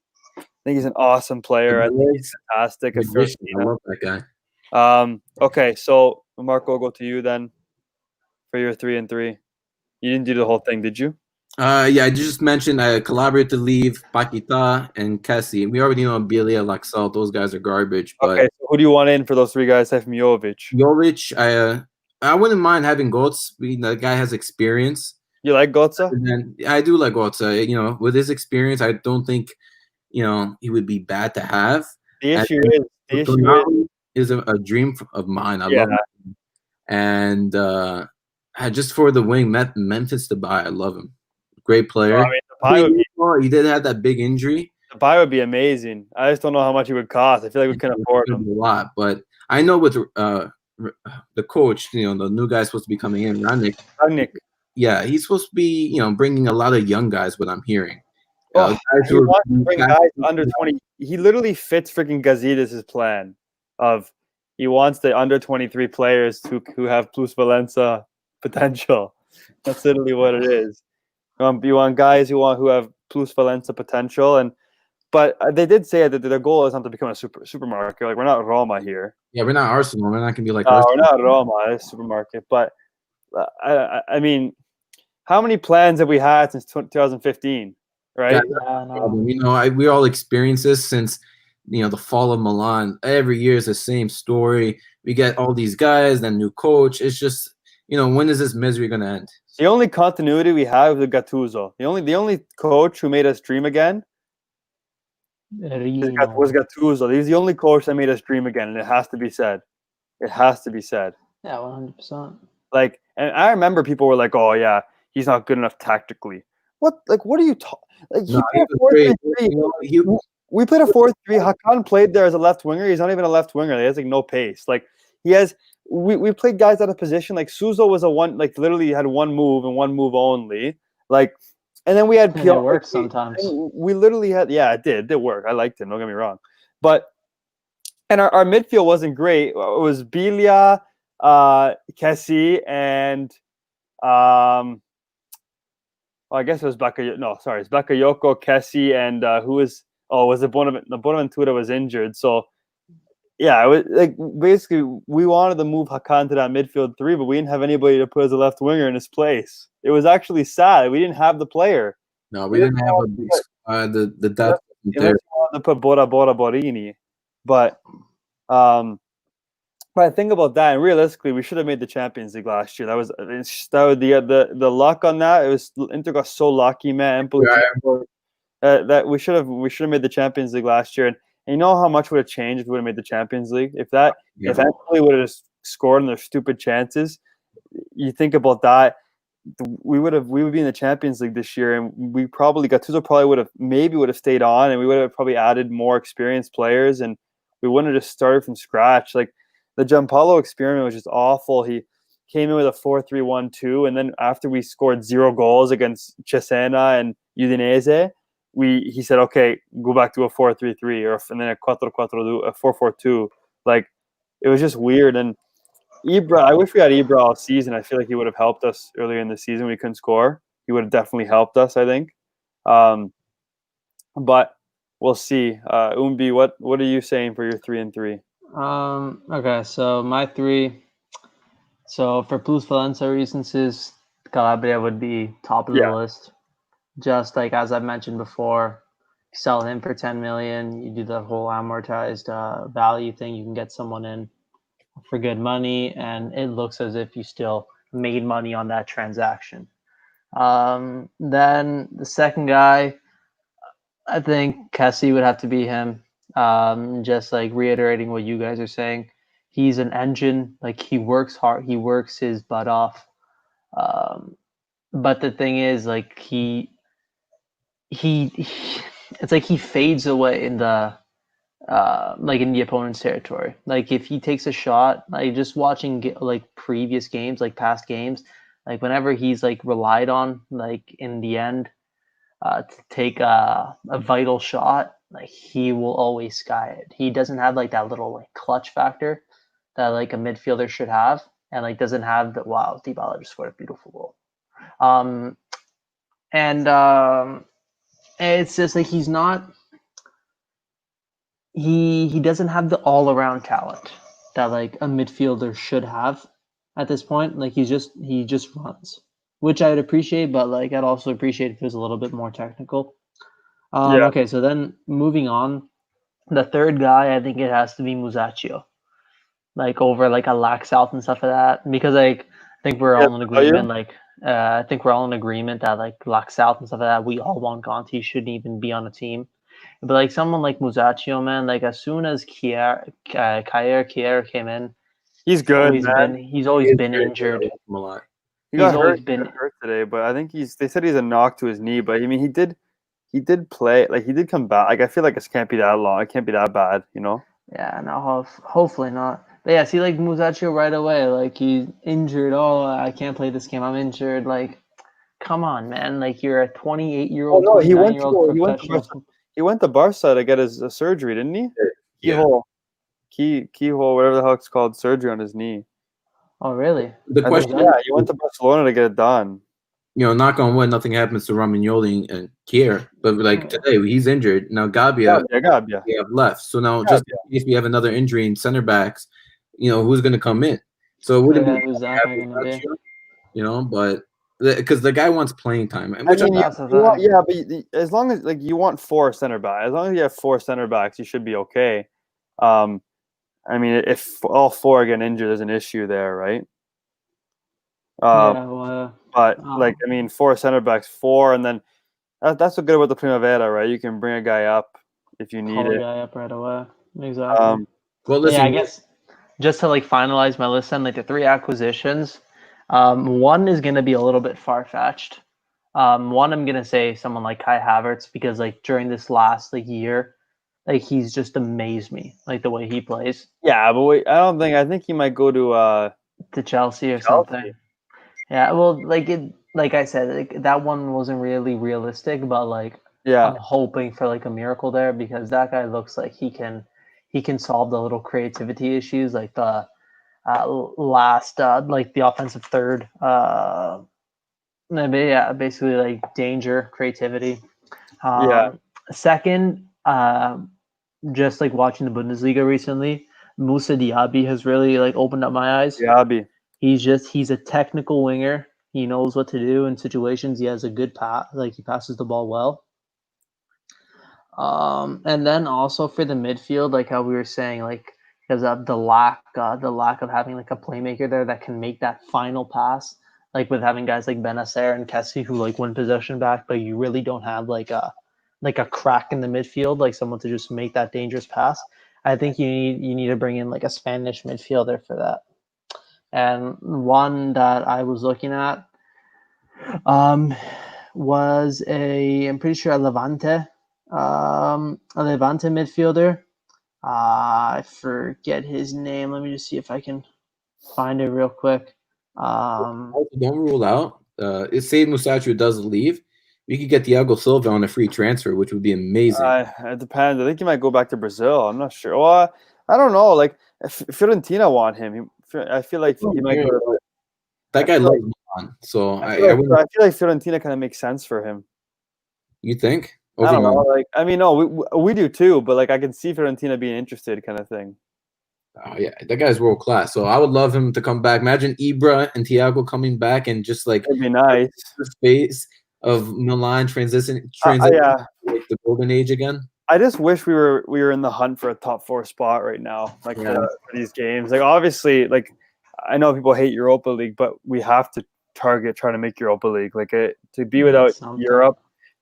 he's an awesome player. I think he's fantastic. I love that guy. Okay, so Marco, I'll go to you then for your 3 and 3. You didn't do the whole thing, did you? Yeah, I just mentioned Calabria to leave, Paquita, and Kessie. We already know Bielia, Laxalt. Those guys are garbage. But okay, so who do you want in for those 3 guys aside from Jovic? Jovic, I wouldn't mind having Götze. The guy has experience. You like Götze? I do like Götze. With his experience, I don't think, he would be bad to have. The issue is a dream of mine. I love him. And just for the wing, Memphis Depay, I love him. Great player. He did have that big injury. Depay would be amazing. I just don't know how much he would cost. I feel like we can afford him a lot. But I know with the coach, the new guy supposed to be coming in, Rangnick. Yeah, he's supposed to be, bringing a lot of young guys. What I'm hearing. He wants to bring guys under 20. He literally fits freaking Gazidis' plan. of he wants the under 23 players who have plus Valenza potential. That's literally what it is. You want guys who have plus Valenza potential, but they did say that their goal is not to become a supermarket. Like, we're not Roma here. Yeah, we're not Arsenal. We're not gonna be like No, Arsenal. we're not Roma. It's a supermarket. But I mean, how many plans have we had since 2015? Right? Yeah, no. You know, we all experience this since the fall of Milan. Every year is the same story. We get all these guys, then new coach. It's just, when is this misery gonna end? The only continuity we have is Gattuso. The only coach who made us dream again was Gattuso. He's the only coach that made us dream again, and it has to be said. It has to be said. Yeah, 100%. Like, and I remember people were like, "Oh yeah, he's not good enough tactically." What? Like, what are you talking? Like, he played a 4-3-3. We played a 4-3. Hakan played there as a left winger. He's not even a left winger. He has like no pace. Like, he has. We played guys out of position. Like, Suso was literally had one move and one move only. Like, and then we had It works sometimes. We literally had, it did work. I liked him. Don't get me wrong, but and our midfield wasn't great. It was Biglia, Kessie, and I guess it was Bakayoko. No, sorry, it's Bakayoko, Kessie, and who was? Oh, was it Bonaventura was injured. So yeah, it was like basically we wanted to move Hakan to that midfield 3, but we didn't have anybody to put as a left winger in his place. It was actually sad. We didn't have the player. No, we didn't have a big the depth there. To put Bora Borini, but I think about that, and realistically, we should have made the Champions League last year. That was the luck on that. It was Inter got so lucky, man. That we should have made the Champions League last year, and you know how much would have changed if we would have made the Champions League if Empoli would have scored in their stupid chances. You think about that, we would be in the Champions League this year, and we probably Gattuso would have stayed on, and we would have probably added more experienced players, and we wouldn't have just started from scratch. Like, the Giampaolo experiment was just awful. He came in with a 4-3-1-2, and then after we scored 0 goals against Cesena and Udinese, he said, okay, go back to a 4-3-3 and then a 4-4-2, a 4-4-2. Like, it was just weird. And Ibra, I wish we had Ibra all season. I feel like he would have helped us earlier in the season. We couldn't score. He would have definitely helped us, I think. But we'll see. Umbi, what are you saying for your 3 and 3? Okay, so my 3. So for plus Valenza reasons, Calabria would be top of the list. Just like as I mentioned before, sell him for 10 million. You do the whole amortized value thing. You can get someone in for good money, and it looks as if you still made money on that transaction. Then the second guy, I think Kessie would have to be him. Just like reiterating what you guys are saying, he's an engine. Like, he works hard, he works his butt off. But the thing is, like, he it's like he fades away in the like in the opponent's territory. Like, if he takes a shot, like just watching like previous games, like past games, like whenever he's like relied on, like in the end, to take a vital shot, like he will always sky it. He doesn't have like that little like clutch factor that like a midfielder should have, and like doesn't have the Dybala just scored a beautiful goal. And it's just like he's not. He doesn't have the all around talent that like a midfielder should have at this point. Like, he just runs, which I'd appreciate, but like I'd also appreciate if it was a little bit more technical. Okay, so then moving on, the third guy, I think it has to be Musacchio, like over like a Lac South and stuff like that, because like I think we're all in agreement. I think we're all in agreement that like Lac South and stuff like that, we all want Gonti. He shouldn't even be on a team. But like someone like Musacchio, man, like as soon as Kier came in, he's good. He's always been injured. He got hurt today, but I think they said he's a knock to his knee. But I mean, he did play, like he did come back. Like, I feel like it can't be that long. It can't be that bad, you know? Yeah, no, hopefully not. But yeah, see, like Musacchio right away, like he's injured. Oh, I can't play this game. I'm injured. Like, come on, man. Like, you're a 28-year-old, 29-year-old professional. He went to Barca to get his surgery, didn't he? Yeah. keyhole, whatever the hell it's called, surgery on his knee. Oh, really? The question, he went to Barcelona to get it done. Knock on wood, nothing happens to Romagnoli and Kier. But like today, he's injured. Now Gabbia, we have left. So now just in case we have another injury in center backs, who's going to come in? So it wouldn't be who's that guy going to be? But because the guy wants playing time. But as long as you want 4 center backs, as long as you have 4 center backs, you should be okay. I mean, if all 4 are getting injured, there's an issue there, right? But 4 center backs, 4, and then that's what good about the Primavera, right? You can bring a guy up if you need it. A guy up right away. Exactly. Well, listen, I guess just to finalize my list and the 3 acquisitions, one is going to be a little bit far fetched. One, I'm going to say someone like Kai Havertz, because during this last year, he's just amazed me, the way he plays. Yeah, but I think he might go to Chelsea or something. Yeah, well, like I said, that one wasn't really realistic, but I'm hoping for a miracle there, because that guy looks like he can solve the little creativity issues, the last the offensive third. Basically danger, creativity. Second, just watching the Bundesliga recently, Moussa Diaby has really opened up my eyes. Diaby. He's a technical winger. He knows what to do in situations. He has a good pass. He passes the ball well. And then also for the midfield, how we were saying, because of the lack of having a playmaker there that can make that final pass, with having guys like Benacer and Kessie who win possession back, but you really don't have a crack in the midfield, someone to just make that dangerous pass. I think you need to bring in a Spanish midfielder for that. And one that I was looking at was I'm pretty sure a Levante midfielder. I forget his name. Let me just see if I can find it real quick. Don't rule out. If say Musacho does leave, we could get Thiago Silva on a free transfer, which would be amazing. It depends. I think he might go back to Brazil. I'm not sure. Well, I don't know. Fiorentina want him. I feel like he might go to that guy loves Milan, so I feel like Fiorentina kind of makes sense for him. You think? I don't know. No, we do too, but I can see Fiorentina being interested, kind of thing. Oh yeah, that guy's world class. So I would love him to come back. Imagine Ibra and Thiago coming back and just it'd be nice. The space of Milan transition the golden age again. I just wish we were in the hunt for a top 4 spot right now, for these games. Obviously, I know people hate Europa League, but we have to target trying to make Europa League. To be without Europe,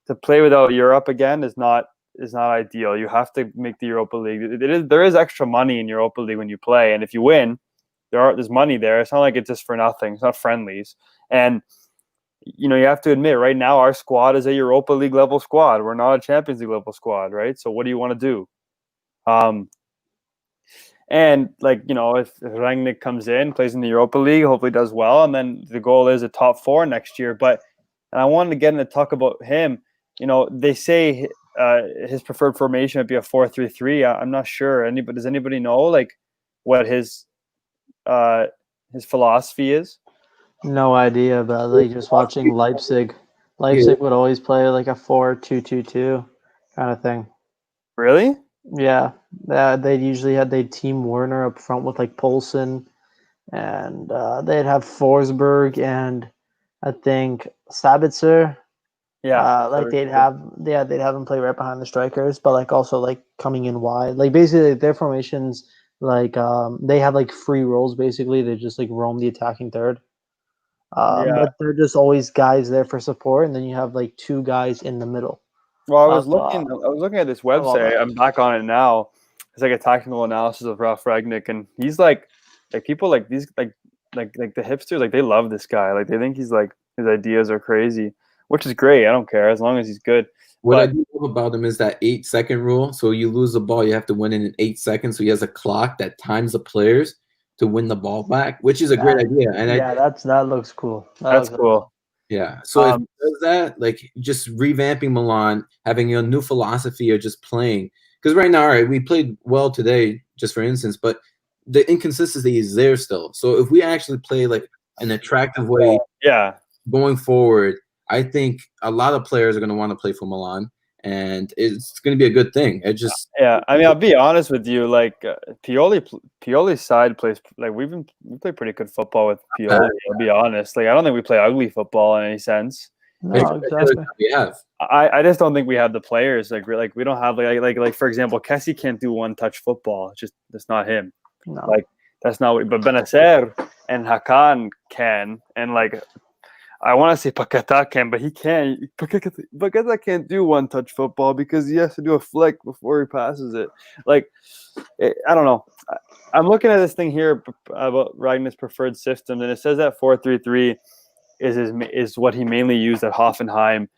to play without Europe again is not ideal. You have to make the Europa League. There is extra money in Europa League when you play, and if you win, there's money there. It's not like it's just for nothing. It's not friendlies, and you have to admit right now our squad is a Europa League level squad. We're not a Champions League level squad, right? So what do you want to do? And if Rangnick comes in, plays in the Europa League, hopefully does well, and then the goal is a top 4 next year. And I wanted to get into talk about him. They say his preferred formation would be a 4-3-3. I'm not sure. Does anybody know what his philosophy is? No idea, but just watching Leipzig. Leipzig would always play a 4-2-2-2 kind of thing. Really? Yeah. They usually had Team Werner up front with Poulsen, and they'd have Forsberg and I think Sabitzer. Yeah. They'd have them play right behind the strikers, but also coming in wide. Basically their formations they have free roles basically. They just roam the attacking third. But they're just always guys there for support, and then you have 2 guys in the middle. Well, I was looking at this website. I'm back on it now. It's a tactical analysis of Ralf Rangnick, and he's people these the hipsters they love this guy. They think he's his ideas are crazy, which is great. I don't care as long as he's good. What I do love about him is that 8-second rule. So you lose the ball, you have to win it in 8 seconds. So he has a clock that times the players to win the ball back, which is a great idea. And that looks cool. That's cool. Yeah. So if he does that, just revamping Milan, having a new philosophy of just playing. Because right now, all right, we played well today, just for instance, but the inconsistency is there still. So if we actually play like an attractive way, going forward, I think a lot of players are going to want to play for Milan, and it's going to be a good thing. It just I mean, I'll be honest with you. Like Pioli's side plays like we play pretty good football with Pioli. I'll be honest. Like I don't think we play ugly football in any sense. No, exactly. We have. I just don't think we have the players. Like we don't have like for example, Kessie can't do one touch football. It's just that's not him. No. Like that's not what. But Benacer and Hakan can, and like I want to say Paqueta can, but he can't. Paqueta can't do one touch football because he has to do a flick before he passes it. Like I don't know. I'm looking at this thing here about Ragnar's preferred system, and it says that 4-3-3 is what he mainly used at Hoffenheim.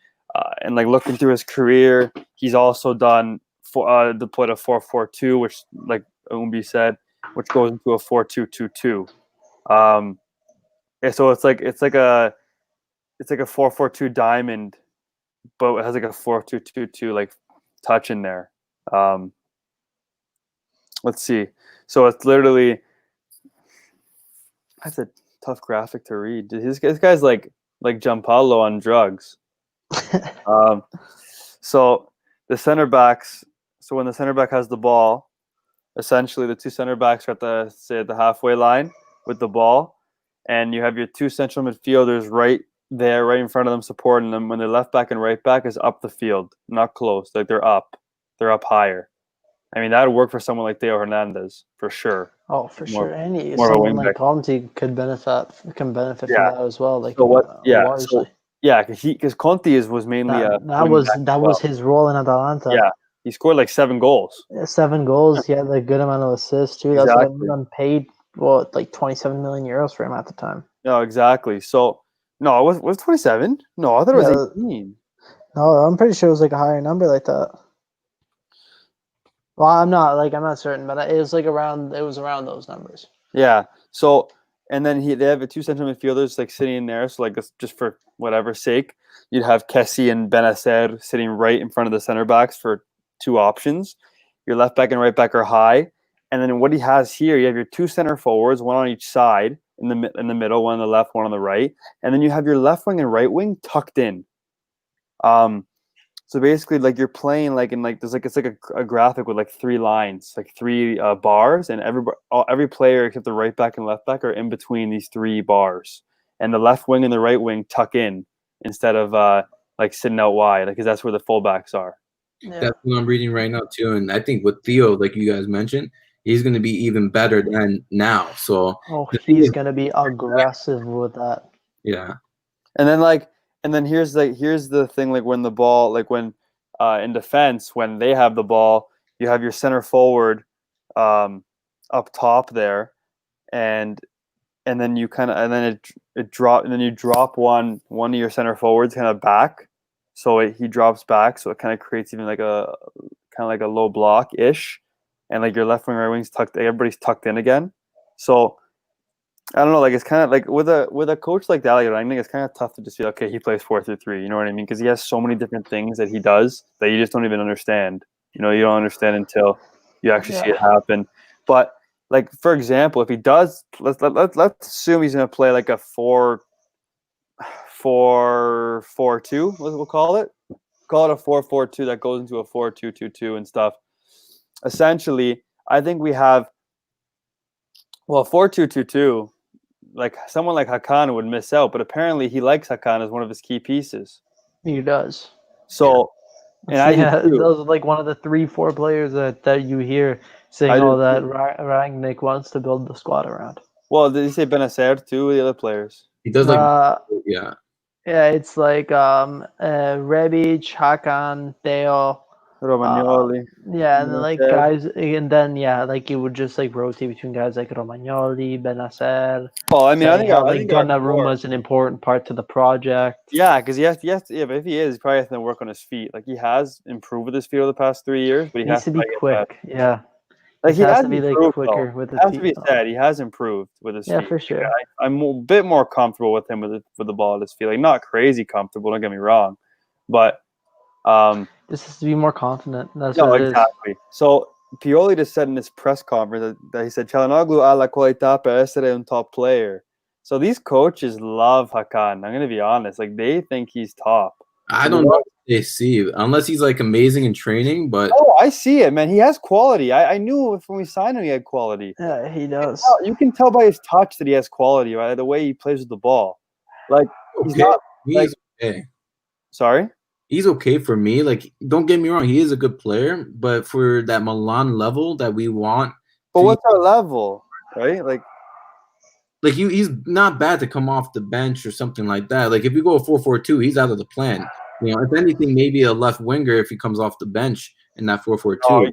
And like looking through his career, he's also done deployed a 4-4-2, which like Umbi said, which goes into a 4-2-2-2. So it's like a 4-4-2 diamond, but it has like a 4-2-2-2 like touch in there. Let's see. So it's literally that's a tough graphic to read. This guy's like Gianpaolo on drugs. So the center backs. So when the center back has the ball, essentially the two center backs are at the halfway line with the ball, and you have your two central midfielders right there, right in front of them, supporting them. When their left back and right back is up the field, not close. Like they're up higher. I mean, that would work for someone like Theo Hernandez for sure. Oh, for sure. And someone like Conte could benefit from that as well. Like largely. Because Conte was mainly that was his role in Atalanta. Yeah, he scored like 7 goals. 7 goals. He had a good amount of assists too. That's why Milan paid like 27 million euros for him at the time. No, exactly. So no, it was 27. No, I thought it was 18. No, I'm pretty sure it was like a higher number like that. Well, I'm not certain, but it was around those numbers. Yeah. So, and then they have 2 central midfielders like sitting in there. So like just for whatever sake, you'd have Kessie and Benacer sitting right in front of the center backs for 2 options. Your left back and right back are high, and then what he has here, you have your 2 center forwards, one on each side in the middle, one on the left, one on the right, and then you have your left wing and right wing tucked in. So basically, like you're playing like in like there's like it's like a graphic with like 3 lines, like 3 bars, and every player except the right back and left back are in between these 3 bars, and the left wing and the right wing tuck in instead of like sitting out wide, because that's where the fullbacks are. Yeah. That's what I'm reading right now too, and I think with Theo, like you guys mentioned, he's going to be even better than now. So he's going to be aggressive with that. Yeah, and then here's the thing, like when the ball, like when in defense, when they have the ball, you have your center forward up top there, and then you you drop one of your center forwards kind of back, so he drops back, so it kind of creates even like a low block ish, and like your left wing, right wing's tucked, everybody's tucked in again. So I don't know, like it's kind of like with a coach like that, like I think it's kind of tough to just be okay, he plays 4-3-3. You know what I mean? Because he has so many different things that he does that you just don't even understand. You know, you don't understand until you actually see it happen. But like for example, if he does, let's assume he's going to play like a 4-4-2. We'll call it a 4-4-2 that goes into a 4-2-2-2 and stuff. Essentially, I think we have 4-2-2-2. Like someone like Hakan would miss out, but apparently he likes Hakan as one of his key pieces. He does. So, and those are like one of the 3-4 players that you hear saying that Rangnick wants to build the squad around. Well, did you say Benacer too? The other players? He does like yeah, it's like Rebic, Hakan, Theo, Romagnoli. And then like guys, and then like you would just like rotate between guys like Romagnoli, Benacer. Well, I mean, I think Donnarumma is an important part to the project. Yeah, because but if he is, he probably has to work on his feet. Like he has improved with his feet over the past 3 years, but he has to be quick. Yeah, like he has to be like quicker with his feet. Has to be said, he has improved with his feet. Yeah, for sure. I'm a bit more comfortable with him with the ball at his feet. Like not crazy comfortable. Don't get me wrong, but this is to be more confident. That's exactly. So Pioli just said in his press conference that he said Çalhanoğlu ha la qualità per essere un top player. So these coaches love Hakan. I'm gonna be honest, like they think he's top. I don't know if they see, unless he's like amazing in training, but I see it, man. He has quality. I knew when we signed him he had quality. Yeah, he does. You can tell by his touch that he has quality, right? The way he plays with the ball. Like he's not he's okay. Sorry? He's okay for me. Like, don't get me wrong, he is a good player, but for that Milan level that we want. But what's our level, right? Like he's not bad to come off the bench or something like that. Like if you go 4-4-2, he's out of the plan. If anything, maybe a left winger if he comes off the bench in that 4-4-2. Oh,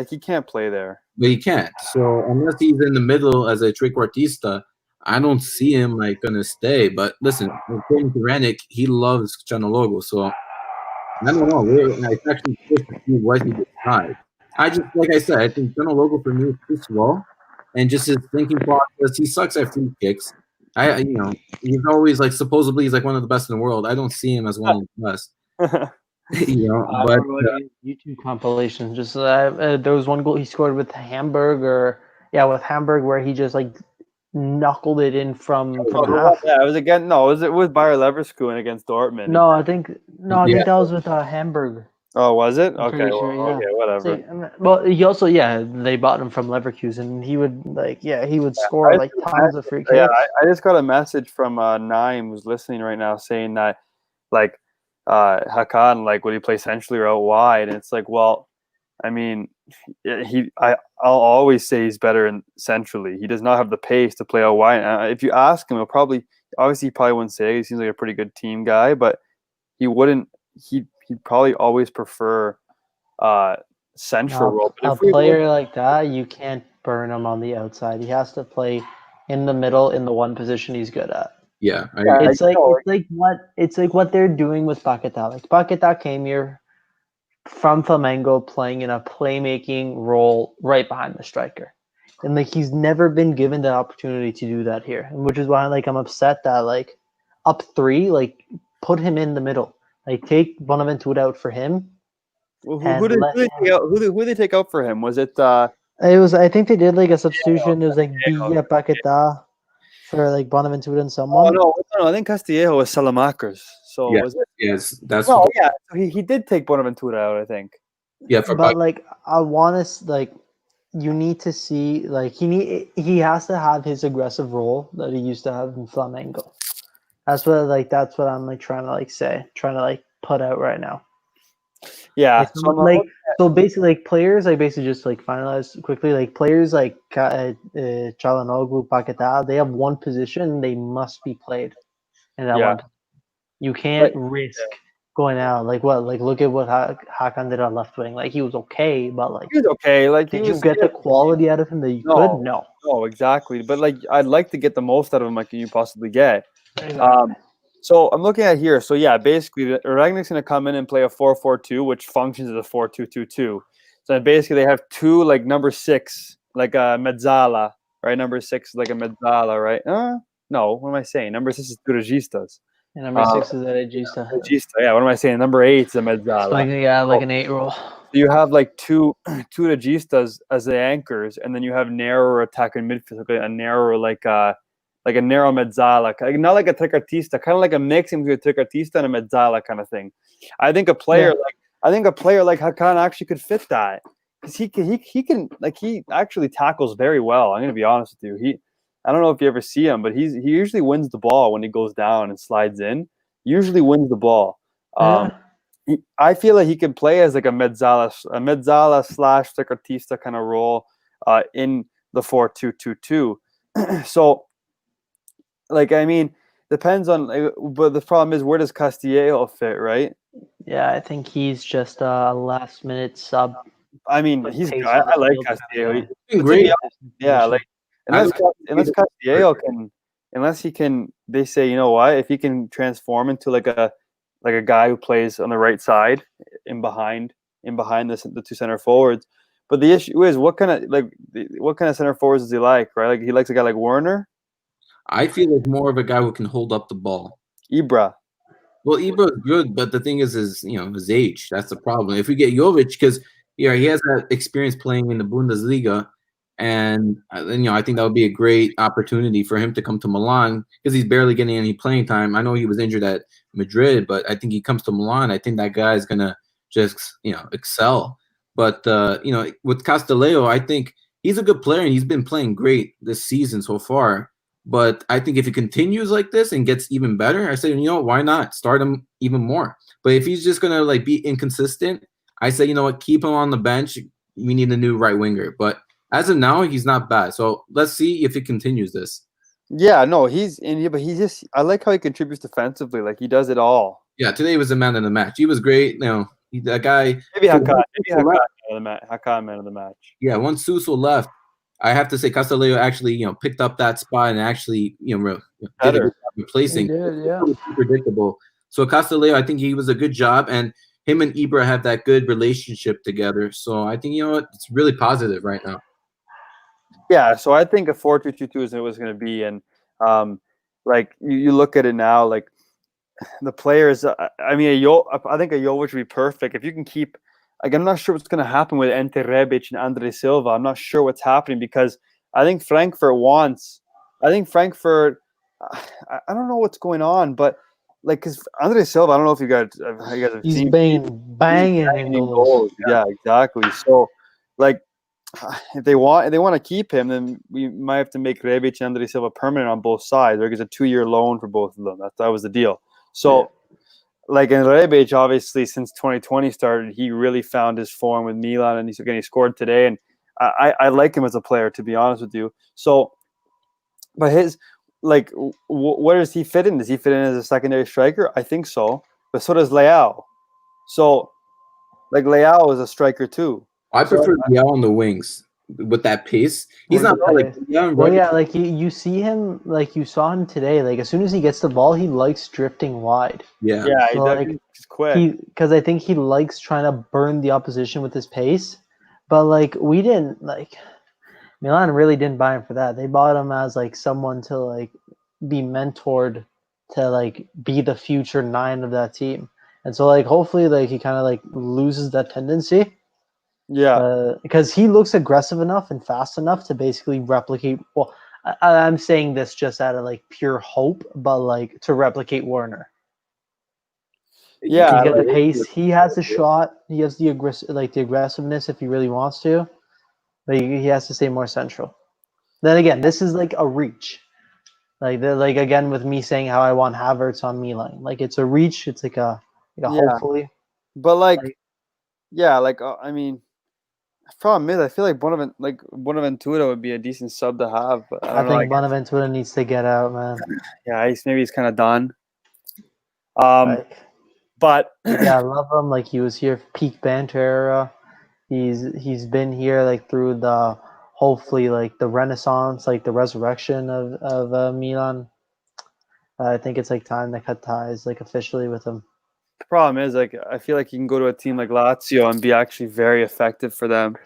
he can't play there. But he can't. So unless he's in the middle as a trequartista, I don't see him like gonna stay. But listen, according to Renick, he loves Çalhanoğlu, so I don't know. It's actually curious to see what he decides. I just, like I said, I think Çalhanoğlu for me is too slow. And just his thinking process, he sucks at free kicks. He's always like supposedly he's like one of the best in the world. I don't see him as one of the best. But YouTube compilation. Just there was one goal he scored with Hamburg, where he just like knuckled it in from half. Yeah, it was again. No, was it with Bayer Leverkusen against Dortmund? No, I think that was with Hamburg. Oh, was it? Okay, Sure, okay, whatever. He also, they bought him from Leverkusen. He would score like tons of free kicks. Yeah, I just got a message from Naim, who's listening right now, saying that like Hakan, like would he play centrally or out wide? And it's like, well, I mean, I'll always say he's better in centrally. He does not have the pace to play out wide. If you ask him, he probably wouldn't say it. He seems like a pretty good team guy, but he wouldn't. He'd probably always prefer central role. But a player like that, you can't burn him on the outside. He has to play in the middle in the one position he's good at. Yeah, it's like what they're doing with Paquetá. Like Paquetá came here from Flamengo playing in a playmaking role right behind the striker, and like he's never been given the opportunity to do that here, and which is why like I'm upset that like up 3, like put him in the middle. Like take Bonaventura out for him. Who did they take out for him? Was it? It was. I think they did like a substitution. It was like Villa Paquetá for like Bonaventura and someone. Oh no! I think Castillejo was Salamakers. So yeah, was it? Yes, that's. No, yeah. He did take Bonaventura out, I think. Yeah, but like I want to like. You need to see like he has to have his aggressive role that he used to have in Flamengo. That's what I'm like trying to put out right now. Yeah. So basically like players like basically just like finalize quickly like players like Çalhanoğlu, Paquetá, they have one position they must be played in that one. You can't risk going out like what like look at what Hakan did on left wing. Like he was okay, but like he was okay. Like did you get the quality out of him that you could? No, exactly. But like I'd like to get the most out of him like you possibly get. Exactly. So I'm looking at here. So yeah, basically Ragnick's going to come in and play a 4-4-2, which functions as a 4-2-2-2. So basically they have 2 like number 6, like a mezzala, right? Number 6 is like a mezzala, right? No, what am I saying? Number 6 is two registas. And number 6 is a regista. Yeah, what am I saying? Number 8 is a mezzala. Like an 8 role. You have like two registas as the anchors, and then you have narrower attacking midfield, like a narrow like a narrow mezzala, not like a trequartista, kind of like a mix between a trequartista and a mezzala kind of thing. I think a player like Hakan actually could fit that because he actually tackles very well. I'm gonna be honest with you. I don't know if you ever see him, but he usually wins the ball when he goes down and slides in. Usually wins the ball. I feel like he can play as like a mezzala / trequartista kind of role in the 4-2-2-2. So. Like, I mean, depends on, but the problem is, where does Castillejo fit, right? Yeah, I think he's just a last-minute sub. I mean, I like Castillejo. He's great. Yeah, like unless Castillejo can, they say, you know what, if he can transform into like a guy who plays on the right side, in behind the 2 center forwards. But the issue is, what kind of center forwards does he like, right? Like he likes a guy like Werner. I feel like more of a guy who can hold up the ball. Ibra. Well, Ibra is good, but the thing is his age. That's the problem. If we get Jovic, because Yeah, he has that experience playing in the Bundesliga, and I think that would be a great opportunity for him to come to Milan because he's barely getting any playing time. I know he was injured at Madrid, but I think he comes to Milan. I think that guy is gonna just excel. But with Castillejo, I think he's a good player and he's been playing great this season so far. But I think if he continues like this and gets even better, I say, why not start him even more? But if he's just gonna be inconsistent, I say, keep him on the bench. We need a new right winger. But as of now, he's not bad. So let's see if he continues this. Yeah, no, but he's just. I like how he contributes defensively. Like he does it all. Yeah, today was the man of the match. He was great. That guy. Maybe Hakan man of the match. Yeah, once Suso left, I have to say Castillejo actually, picked up that spot and actually, did a good job replacing. Yeah. Predictable. So Castillejo, I think he was a good job, and him and Ibra have that good relationship together. So I think it's really positive right now. Yeah, so I think a 4-2-2-2 is what it was going to be, and like you look at it now, like the players. I think a Jovic would be perfect if you can keep. Like I'm not sure what's going to happen with Ante Rebic and Andre Silva. I'm not sure what's happening because I think Frankfurt wants. I think Frankfurt. I don't know what's going on, but because Andre Silva, I don't know if you guys have he's seen. Banging in goals. Yeah, exactly. So, like. If they want to keep him, then we might have to make Rebic and Andre Silva permanent on both sides. There's a 2-year loan for both of them. That was the deal. So, like in Rebic, obviously since 2020 started, he really found his form with Milan, and he scored today. And I like him as a player, to be honest with you. So, but where does he fit in? Does he fit in as a secondary striker? I think so. But so does Leao. So, like Leao is a striker too. I prefer Leao on the wings with that pace. He's not like like you see him, like you saw him today. Like as soon as he gets the ball, he likes drifting wide. Yeah, so he's quick. Because I think he likes trying to burn the opposition with his pace. But like we didn't Milan really didn't buy him for that. They bought him as like someone to like be mentored to like be the future 9 of that team. And so like hopefully like he kind of like loses that tendency. Yeah, because he looks aggressive enough and fast enough to basically replicate. Well, I'm saying this just out of like pure hope, but like to replicate Werner. Yeah, he got the pace. He has the shot. He has the aggressiveness if he really wants to, but he has to stay more central. Then again, this is like a reach. Like again with me saying how I want Havertz on Milan. Like it's a reach. It's like a hopefully. But I mean. Problem is, I feel like Bonaventura would be a decent sub to have. But I think Bonaventura needs to get out, man. Yeah, he's kind of done. But yeah, I love him. Like he was here peak banter era. He's been here like through the hopefully like the renaissance, like the resurrection of Milan. I think it's like time to cut ties like officially with him. The problem is, like, I feel like you can go to a team like Lazio and be actually very effective for them.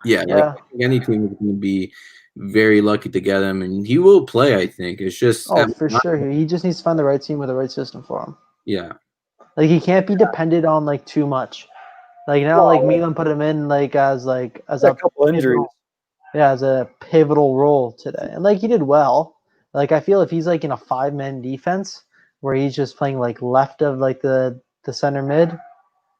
Yeah. Like any team is going to be very lucky to get him, and he will play. I think it's just for sure. He just needs to find the right team with the right system for him. Yeah, like he can't be dependent on like too much. Like now, Milan put him in as a couple injuries. As a pivotal role today, and like he did well. Like I feel if he's like in a 5-man defense, where he's just playing like left of like the center mid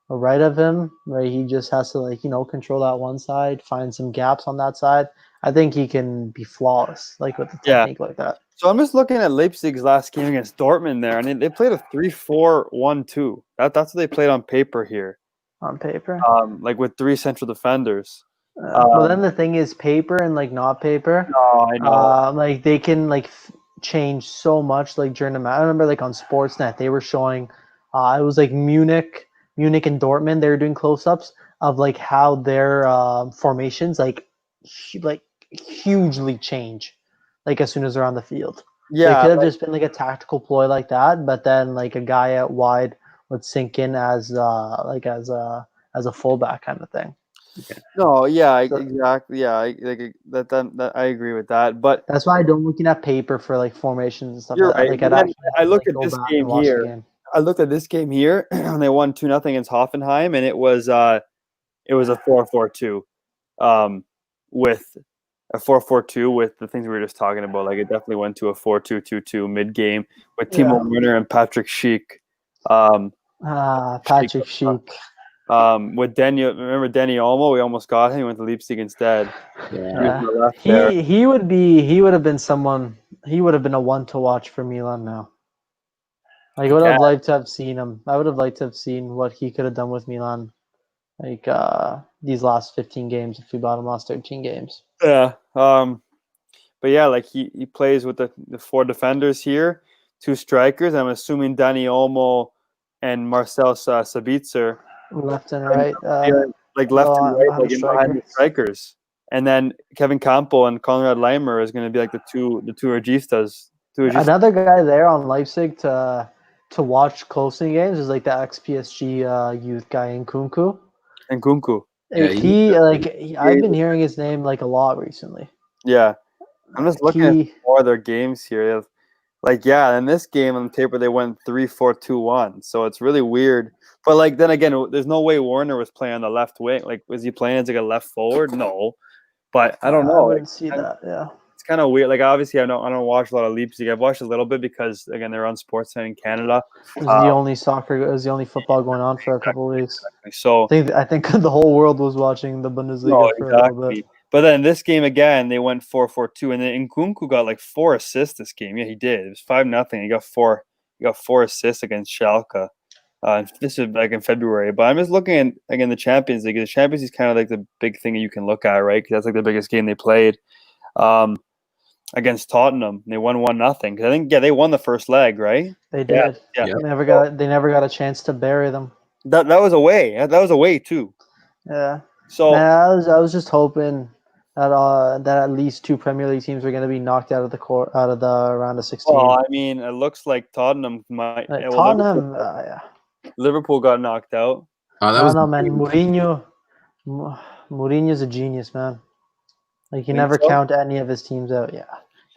or right of him, where he just has to control that one side, find some gaps on that side. I think he can be flawless, like with the technique like that. So I'm just looking at Leipzig's last game against Dortmund there, and they played a 3-4-1-2. That's what they played on paper here. On paper? Like with 3 central defenders. Well, then the thing is paper and like not paper. No, I know. Like they can change so much during the match. I remember on Sportsnet they were showing it was like Munich and Dortmund. They were doing close-ups of how their formations hugely change as soon as they're on the field. Yeah, it could have just been a tactical ploy like that, but then a guy out wide would sink in as a fullback kind of thing. Okay. No, yeah, exactly. Yeah, I agree with that. But that's why I don't looking at paper for formations and stuff. You're right. I looked at this game here. I looked at this game here, and they won 2-0 against Hoffenheim, and it was it was a 4-4-2, with a 4-4-2 with the things we were just talking about. Like it definitely went to a 4-2-2-2 mid game with Timo Werner and Patrick Schick. Patrick Schick. With remember Denny Olmo? We almost got him. He went to Leipzig instead. Yeah. He would have been someone. He would have been a one to watch for Milan now. Like, I would have liked to have seen him. I would have liked to have seen what he could have done with Milan, like these last 15 games. If we bought him last 13 games. Yeah. But yeah, like he plays with the 4 defenders here, 2 strikers. I'm assuming Dani Olmo and Marcel Sabitzer left and right. Like left and right, like in behind the strikers. And then Kevin Campbell and Konrad Leimer is going to be like the two registas. Another guy there on Leipzig to watch closely in games is like the ex-PSG youth guy Nkunku. Nkunku. I've been hearing his name like a lot recently. Yeah. I'm just looking at more of their games here. Like, yeah, in this game on the paper they went 3-4-2-1. So it's really weird. But like then again, there's no way Warner was playing on the left wing. Like, was he playing as like a left forward? No. But I don't know. I didn't see that. Yeah. It's kind of weird. Like obviously I don't watch a lot of Leipzig. I've watched a little bit because again they're on Sportsnet in Canada. It was the only football going on for a couple of weeks. So I think the whole world was watching the Bundesliga for a little bit. But then this game again, they went 4-4-2, and then Nkunku got like 4 assists this game. Yeah, he did. It was 5-0. He got 4 assists against Schalke. This is like in February. But I'm just looking at again the Champions League. The Champions League is kind of like the big thing that you can look at, right? Because that's like the biggest game they played against Tottenham. They won 1-0. Because I think they won the first leg, right? They did. Yeah. They never got a chance to bury them. That was away. That was away too. Yeah. So I was just hoping that at least 2 Premier League teams were going to be knocked out of the round of 16. Well, I mean, it looks like Tottenham might. Liverpool got knocked out. No, man. Mourinho's a genius, man. Like, you never count any of his teams out. Yeah.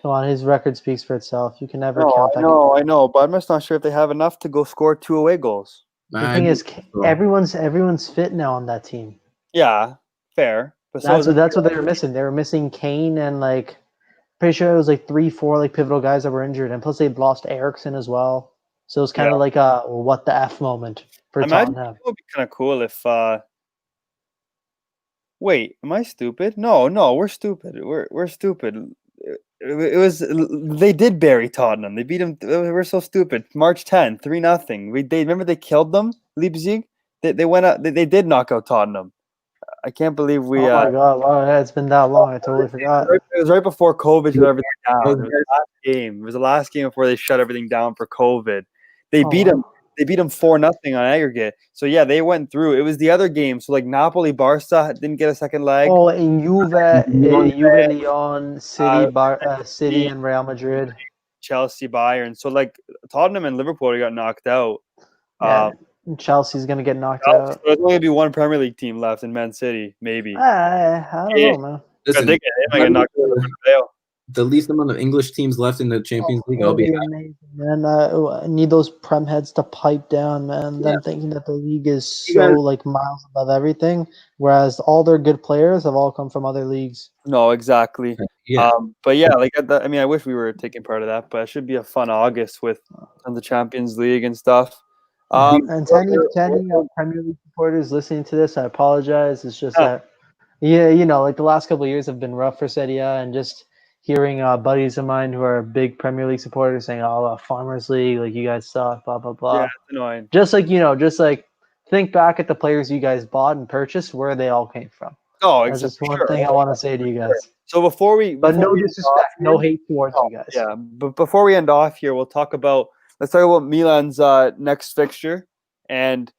Come on, his record speaks for itself. You can never count that. I know, but I'm just not sure if they have enough to go score 2 away goals. The thing is, everyone's fit now on that team. Yeah, fair. But that's what they were missing. They were missing Kane and like, pretty sure it was like 3-4 like pivotal guys that were injured, and plus they'd lost Eriksen as well. So it was kind of like a what the F moment for Tottenham. It would be kind of cool if. Wait, am I stupid? No, we're stupid. We're stupid. It was they did bury Tottenham. They beat them. We're so stupid. March 10th, 3-0. They remember they killed them. Leipzig. They went out. They did knock out Tottenham. I can't believe we. Oh my god! Wow, yeah, it's been that long. I totally forgot. It was right before COVID shut everything down. It was the last game. It was the last game before they shut everything down for COVID. They beat them. They beat them 4-0 on aggregate. So yeah, they went through. It was the other game. So like Napoli, Barca didn't get a second leg. Oh, and Juve, Lyon, City, and Real Madrid, Chelsea, Bayern. So like Tottenham and Liverpool got knocked out. Yeah, Chelsea's gonna get knocked out. So there's only gonna be one Premier League team left in Man City, maybe. I don't know, man. Listen, they might get knocked out. The least amount of English teams left in the Champions League, I'll be amazing, man. I need those Prem heads to pipe down, man. Them thinking that the league is so like miles above everything, whereas all their good players have all come from other leagues. No, exactly. Yeah. But yeah, like I mean, I wish we were taking part of that, but it should be a fun August with the Champions League and stuff. And to any Premier League supporters listening to this, I apologize. It's just that, like the last couple of years have been rough for Serie A, and just hearing buddies of mine who are big Premier League supporters saying, "Oh, Farmers League, like you guys suck," blah blah blah. Yeah, it's annoying. Just like think back at the players you guys bought and purchased, where they all came from. Oh, exactly. That's just one thing I want to say to you guys. So before we no disrespect, no hate towards you guys. Yeah, but before we end off here, let's talk about Milan's next fixture, and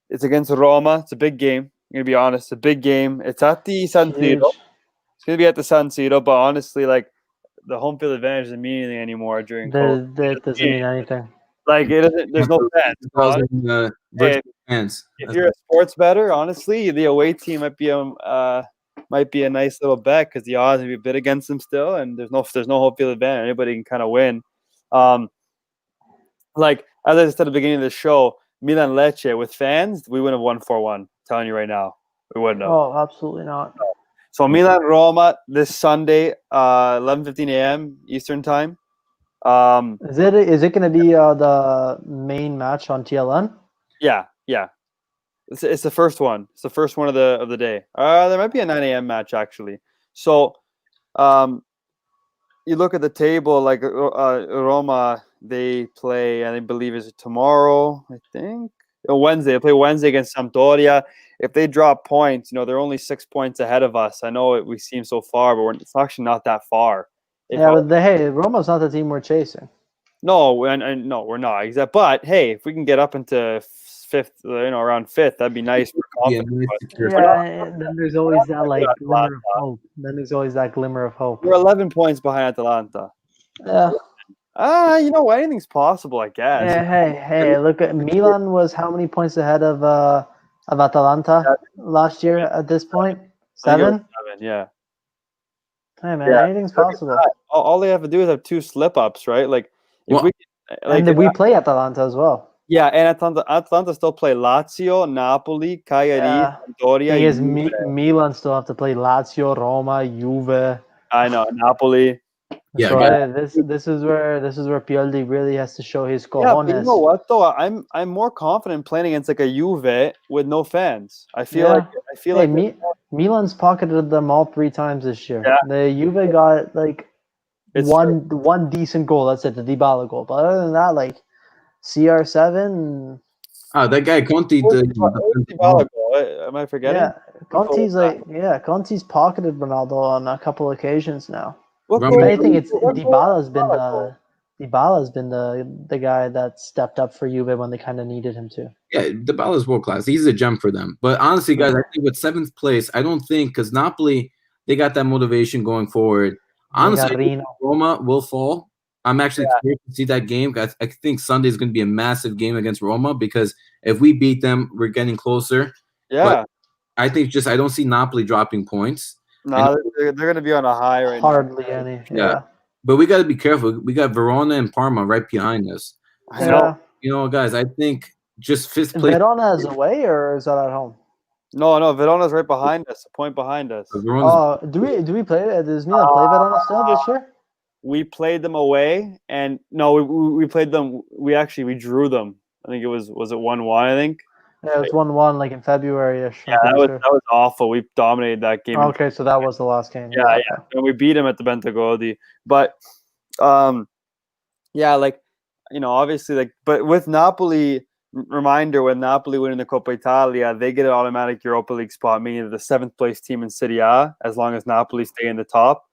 it's against Roma. It's a big game. I'm gonna be honest, a big game. It's at the San Siro. It's going to be at the San Siro, but honestly, like, the home field advantage doesn't mean anything anymore during COVID. That doesn't mean anything. Like, it doesn't, there's no fans. If you're a sports bettor, honestly, the away team might be a nice little bet because the odds may be a bit against them still, and there's no home field advantage. Anybody can kind of win. Like, as I said at the beginning of the show, Milan-Lecce with fans, we would have won 4-1. Telling you right now. We wouldn't have. Oh, absolutely not. So Milan Roma this Sunday, 11:15 a.m. Eastern time. Is it going to be the main match on TLN? Yeah. It's the first one. It's the first one of the day. There might be a 9 a.m. match actually. So, you look at the table, like Roma, they play, and I believe is tomorrow. I think Wednesday. They play Wednesday against Sampdoria. If they drop points, they're only 6 points ahead of us. I know we seem so far, but it's actually not that far. But hey, Roma's not the team we're chasing. No, and no, we're not. Exactly. But hey, if we can get up into fifth, around fifth, that'd be nice for confidence. And then there's always that glimmer of hope. Then there's always that glimmer of hope. We're 11 points behind Atalanta. Yeah. Anything's possible, I guess. Yeah, hey, look at Milan was how many points ahead of Atalanta last year at this point? 7? 7, yeah. Hey man, anything's possible. All they have to do is have 2 slip-ups, right? And we play Atalanta as well. Yeah, and Atalanta still play Lazio, Napoli, Cagliari, Sampdoria. Milan still have to play Lazio, Roma, Juve. I know, Napoli. Yeah, so this is where Pioli really has to show his cojones. Yeah, but you know what though? I'm more confident playing against like a Juve with no fans. I feel like Milan's pocketed them all 3 times this year. Yeah. The Juve got one decent goal. That's it, the Dybala goal. But other than that, CR7. That guy Conti. Dybala goal. Am I forgetting? Yeah, Conti's pocketed Ronaldo on a couple occasions now. I think it's Dybala's been the guy that stepped up for Juve when they kind of needed him to. Yeah, Dybala's world class. He's a gem for them. But honestly, guys, I think with 7th place, I don't think because Napoli they got that motivation going forward. Honestly, Roma will fall. I'm actually curious to see that game. I think Sunday is going to be a massive game against Roma because if we beat them, we're getting closer. Yeah, but I think I don't see Napoli dropping points. No, they're going to be on a high right now. Hardly any. Yeah. But we got to be careful. We got Verona and Parma right behind us. Yeah. So, guys, I think just 5th place. Verona is away or is that at home? No, Verona's right behind us, a point behind us. Do we play? Does Milan play Verona still this year? We played them away, and no, we played them. We drew them. I think it was it 1-1. I think. Yeah, it was 1-1 in February-ish. Yeah, that was awful. We dominated that game. Okay, so that was the last game. Yeah, and we beat them at the Bentagodi. But, obviously, but with Napoli, reminder, when Napoli win in the Coppa Italia, they get an automatic Europa League spot, meaning the 7th place team in Serie A, as long as Napoli stay in the top,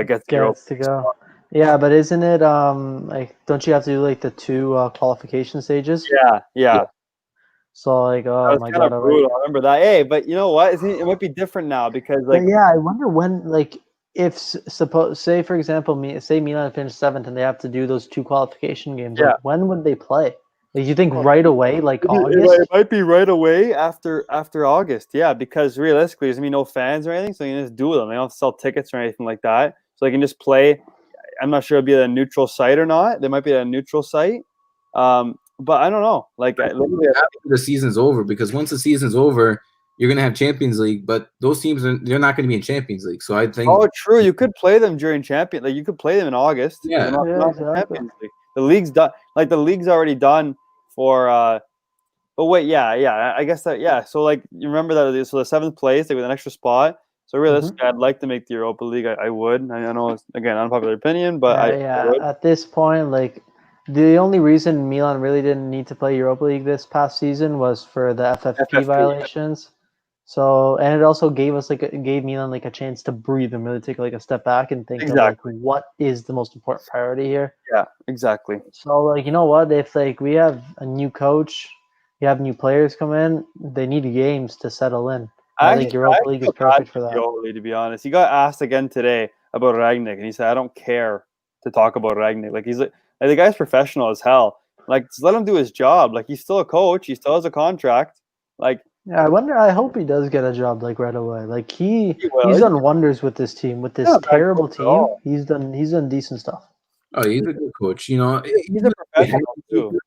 gets the Europa to go. Spot. Yeah, but isn't it don't you have to do the 2 qualification stages? Yeah. So oh my god, brutal. I remember that. Hey, but you know what? It might be different now because I wonder when if say for example Milan finished 7th and they have to do those 2 qualification games. Yeah. When would they play? You think right away, August? It might be right away after August. Yeah, because realistically, there's gonna be no fans or anything, so you can just do them. They don't have to sell tickets or anything like that, so they can just play. I'm not sure it'll be at a neutral site or not. They might be at a neutral site. But I don't know. After the season's over, because once the season's over, you're gonna have Champions League, but those teams they're not gonna be in Champions League. So I think. Oh, true. You could play them during Champions. You could play them in August. Yeah, not exactly. Champions League. The league's done. The league's already done for. But wait, yeah. I guess that. Yeah. So you remember that. So the 7th place, with an extra spot. So realistically, I'd like to make the Europa League. I would. I know it's again unpopular opinion, but I would. At this point, the only reason Milan really didn't need to play Europa League this past season was for the FFP violations. So, and it also gave us gave Milan a chance to breathe and really take a step back and think of what is the most important priority here. Yeah, exactly. So you know what, if we have a new coach, you have new players come in, they need games to settle in. I think Europa League is perfect for that. To be honest, he got asked again today about Rangnick, and he said, "I don't care to talk about Rangnick." He's the guy's professional as hell. Just let him do his job. He's still a coach. He still has a contract. Yeah, I hope he does get a job right away. He's done wonders with this team, with this terrible team. He's done decent stuff. Oh, he's a good coach. He's a professional too.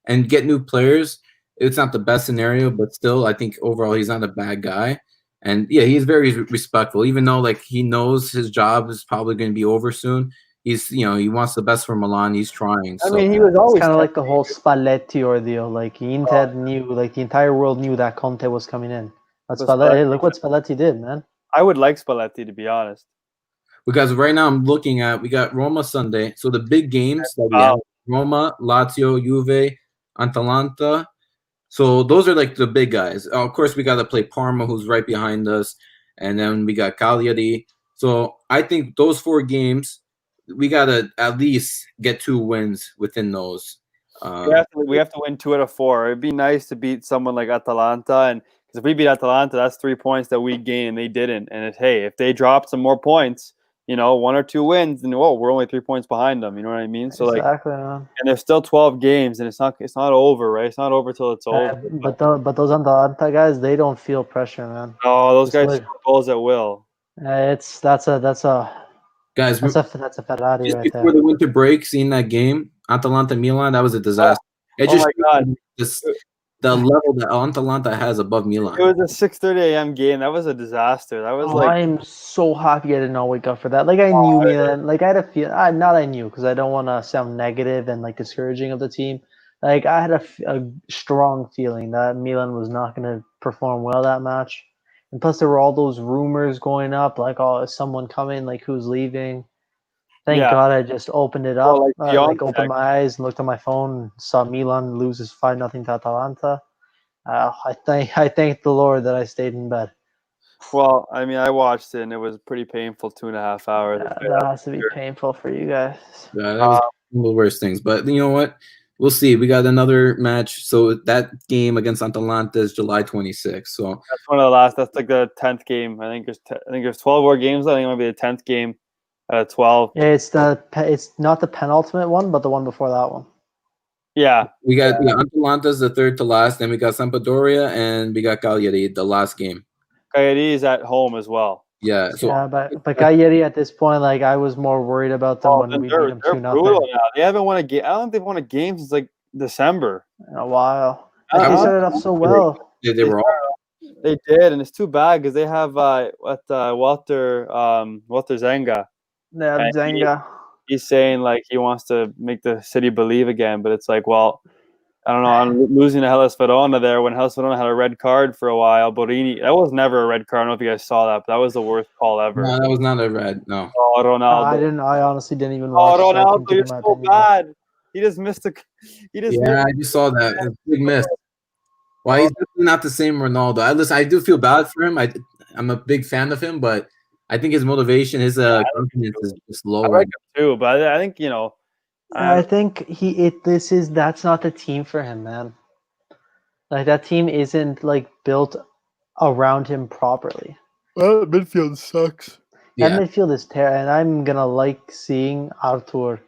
And get new players. It's not the best scenario, but still, I think overall he's not a bad guy. And yeah, he's very respectful, even though like he knows his job is probably going to be over soon. He's he wants the best for Milan. He's trying. I So mean, he was It's always kind of like the whole Spalletti ordeal. Like Inter knew, like the entire world knew that Conte was coming in. But But Spalletti, Spalletti, look what Spalletti did, man. I would like Spalletti, to be honest. because right now I'm looking at, we got Roma Sunday. So the big games that we have: Roma, Lazio, Juve, Atalanta. So those are like the big guys. Of course, we got to play Parma, who's right behind us, and then we got Cagliari. So I think those 4 games, we got to at least get 2 wins within those. We have to win 2 out of 4. It'd be nice to beat someone like Atalanta, and because if we beat Atalanta, that's 3 points that we gain and they didn't. And if they drop some more points, 1 or 2 wins, then we're only 3 points behind them. You know what I mean? So Exactly, man. and there's still 12 games, and it's not over, right? It's not over till it's over. But those Atalanta guys, they don't feel pressure, man. Oh, those guys Like, score goals at will. that's a Guys, Ferrari just right before there. the winter break, seeing that game, Atalanta Milan, that was a disaster. It Oh just my God. the level that Atalanta has above Milan. It was a 6:30 a.m. game. That was a disaster. That was I'm so happy I did not wake up for that. Like I knew Milan. Like I had a feel. Not I knew because I don't want to sound negative and like discouraging of the team. Like I had a strong feeling that Milan was not going to perform well that match. And plus there were all those rumors going up, like oh, is someone coming? Like who's leaving? Thank yeah. God I just opened it Well, up. like Like Piontek. opened my eyes and looked at my phone and saw Milan loses 5-0 to Atalanta. I thank the Lord that I stayed in bed. Well, I mean, I watched it and it was pretty painful 2.5 hours. Yeah, that has to be painful for you guys. Yeah, that was one of the worst things. But you know what? We'll see. We got another match. So that game against Atalanta is July 26th. So that's one of the last. That's like the 10th game. I think there's 12 more games. I think it might be the 10th game out of 12. Yeah, it's not the penultimate one, but the one before that one. Yeah, we got Atalanta's the third to last. Then we got Sampdoria and we got Cagliari, the last game. Cagliari is at home as well. Yeah. So yeah, but Cagliari at this point, like I was more worried about them when we beat them 2-0. Brutal now. They haven't won a game. I don't think they've won a game since like December. In a while. They started off so well. They were all. They did, and it's too bad because they have Walter Zenga. Yeah, Zenga. He's saying like he wants to make the city believe again, but it's like, well, I don't know. I'm losing to Hellas Verona there when Hellas Verona had a red card for a while. Borini, that was never a red card. I don't know if you guys saw that, but that was the worst call ever. No, that was not a red. No. Oh, Ronaldo. I honestly didn't even watch. Oh, Ronaldo, you're so bad. He just missed a. I just saw that. It's a big miss. Well, he's definitely not the same Ronaldo. I do feel bad for him. I'm a big fan of him, but I think his motivation, his confidence is just low. I like him too, but I think I think that's not the team for him, man. Like that team isn't like built around him properly. Well, midfield sucks. That midfield is terrible, and I'm gonna like seeing Arthur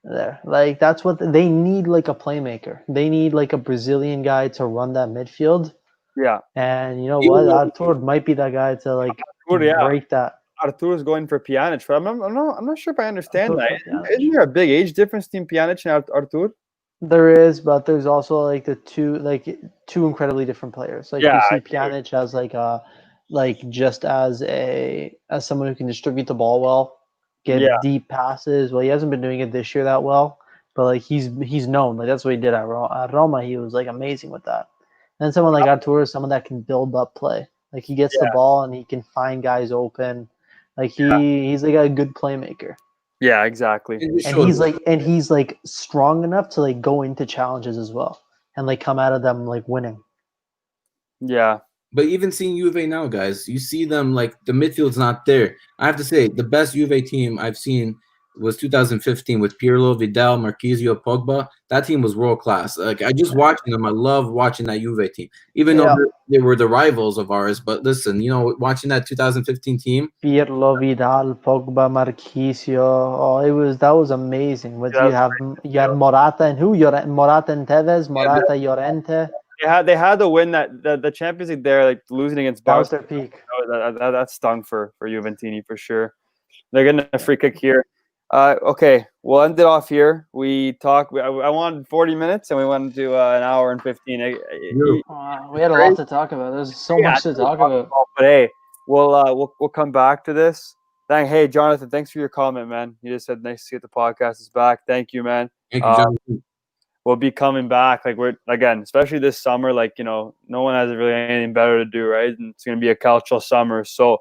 there. Like that's what they need, like a playmaker. They need like a Brazilian guy to run that midfield. Yeah. And you know what? Arthur might be that guy to like break that. Artur's going for Pjanic. I'm not sure if I understand that. Isn't there a big age difference between Pjanic and Artur? There is, but there's also like two incredibly different players. Like you see Pjanic as just as someone who can distribute the ball well, get deep passes. Well, he hasn't been doing it this year that well, but like he's known. Like that's what he did at Roma. He was like amazing with that. And someone like Artur is someone that can build up play. Like he gets the ball and he can find guys open. Like he's like a good playmaker. Yeah, exactly. And he's like strong enough to like go into challenges as well and like come out of them like winning. Yeah. But even seeing Juve now, guys, you see them like the midfield's not there. I have to say the best Juve team I've seen was 2015 with Pirlo, Vidal, Marquisio, Pogba. That team was world class. Like I just watching them, I love watching that Juve team, even though they were the rivals of ours. But listen, watching that 2015 team, Pirlo, Vidal, Pogba, Marquisio. That was amazing. You had Morata and who? Morata and Tevez, Morata, Llorente. They had to win the Champions League there, like losing against Barca. That was their peak. That stung for Juventini for sure. They're getting a free kick here. Okay, we'll end it off here. We talked. I wanted 40 minutes, and we went to an hour and 15. We had a lot to talk about. There's so much to talk about. But hey, we'll come back to this. Hey, Jonathan, thanks for your comment, man. You just said nice to get the podcast is back. Thank you, man. Thank you, Jonathan. We'll be coming back. Like we're again, especially this summer. Like no one has really anything better to do, right? And it's gonna be a cultural summer, so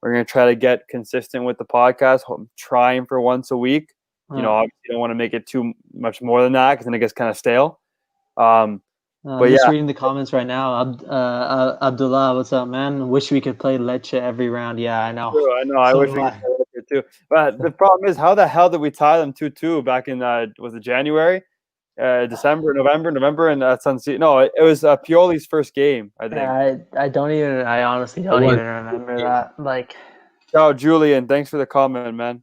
we're gonna try to get consistent with the podcast. Trying for once a week. Obviously, you don't want to make it too much more than that because then it gets kind of stale. I'm just reading the comments right now. Abdullah, what's up, man? Wish we could play Lecce every round. Yeah, I know. True, I know. I wish we could play Lecce too. But the problem is, how the hell did we tie them 2-2 back in was it January? December, November, and San Siro. No, it was Pioli's first game, I think. I honestly don't even remember that. Like, ciao, Julian. Thanks for the comment, man.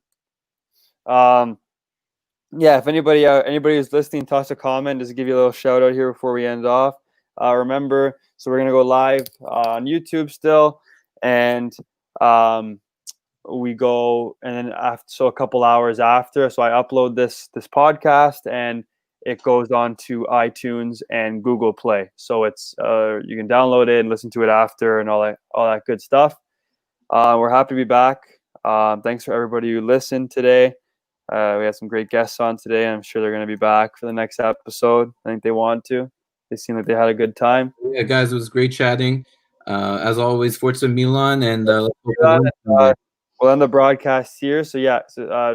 If anybody who's listening, toss a comment. Just give you a little shout out here before we end off. Remember, so we're gonna go live on YouTube still, and we go, and then a couple hours after, so I upload this podcast and it goes on to iTunes and Google Play. So it's you can download it and listen to it after and all that good stuff. We're happy to be back. Thanks for everybody who listened today. We had some great guests on today. I'm sure they're going to be back for the next episode. I think they want to. They seem like they had a good time. Yeah, guys, it was great chatting. As always, Forza Milan, and we'll end the broadcast here. So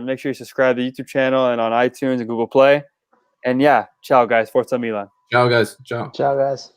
make sure you subscribe to the YouTube channel and on iTunes and Google Play. And ciao, guys. Forza Milan. Ciao, guys. Ciao. Ciao, guys.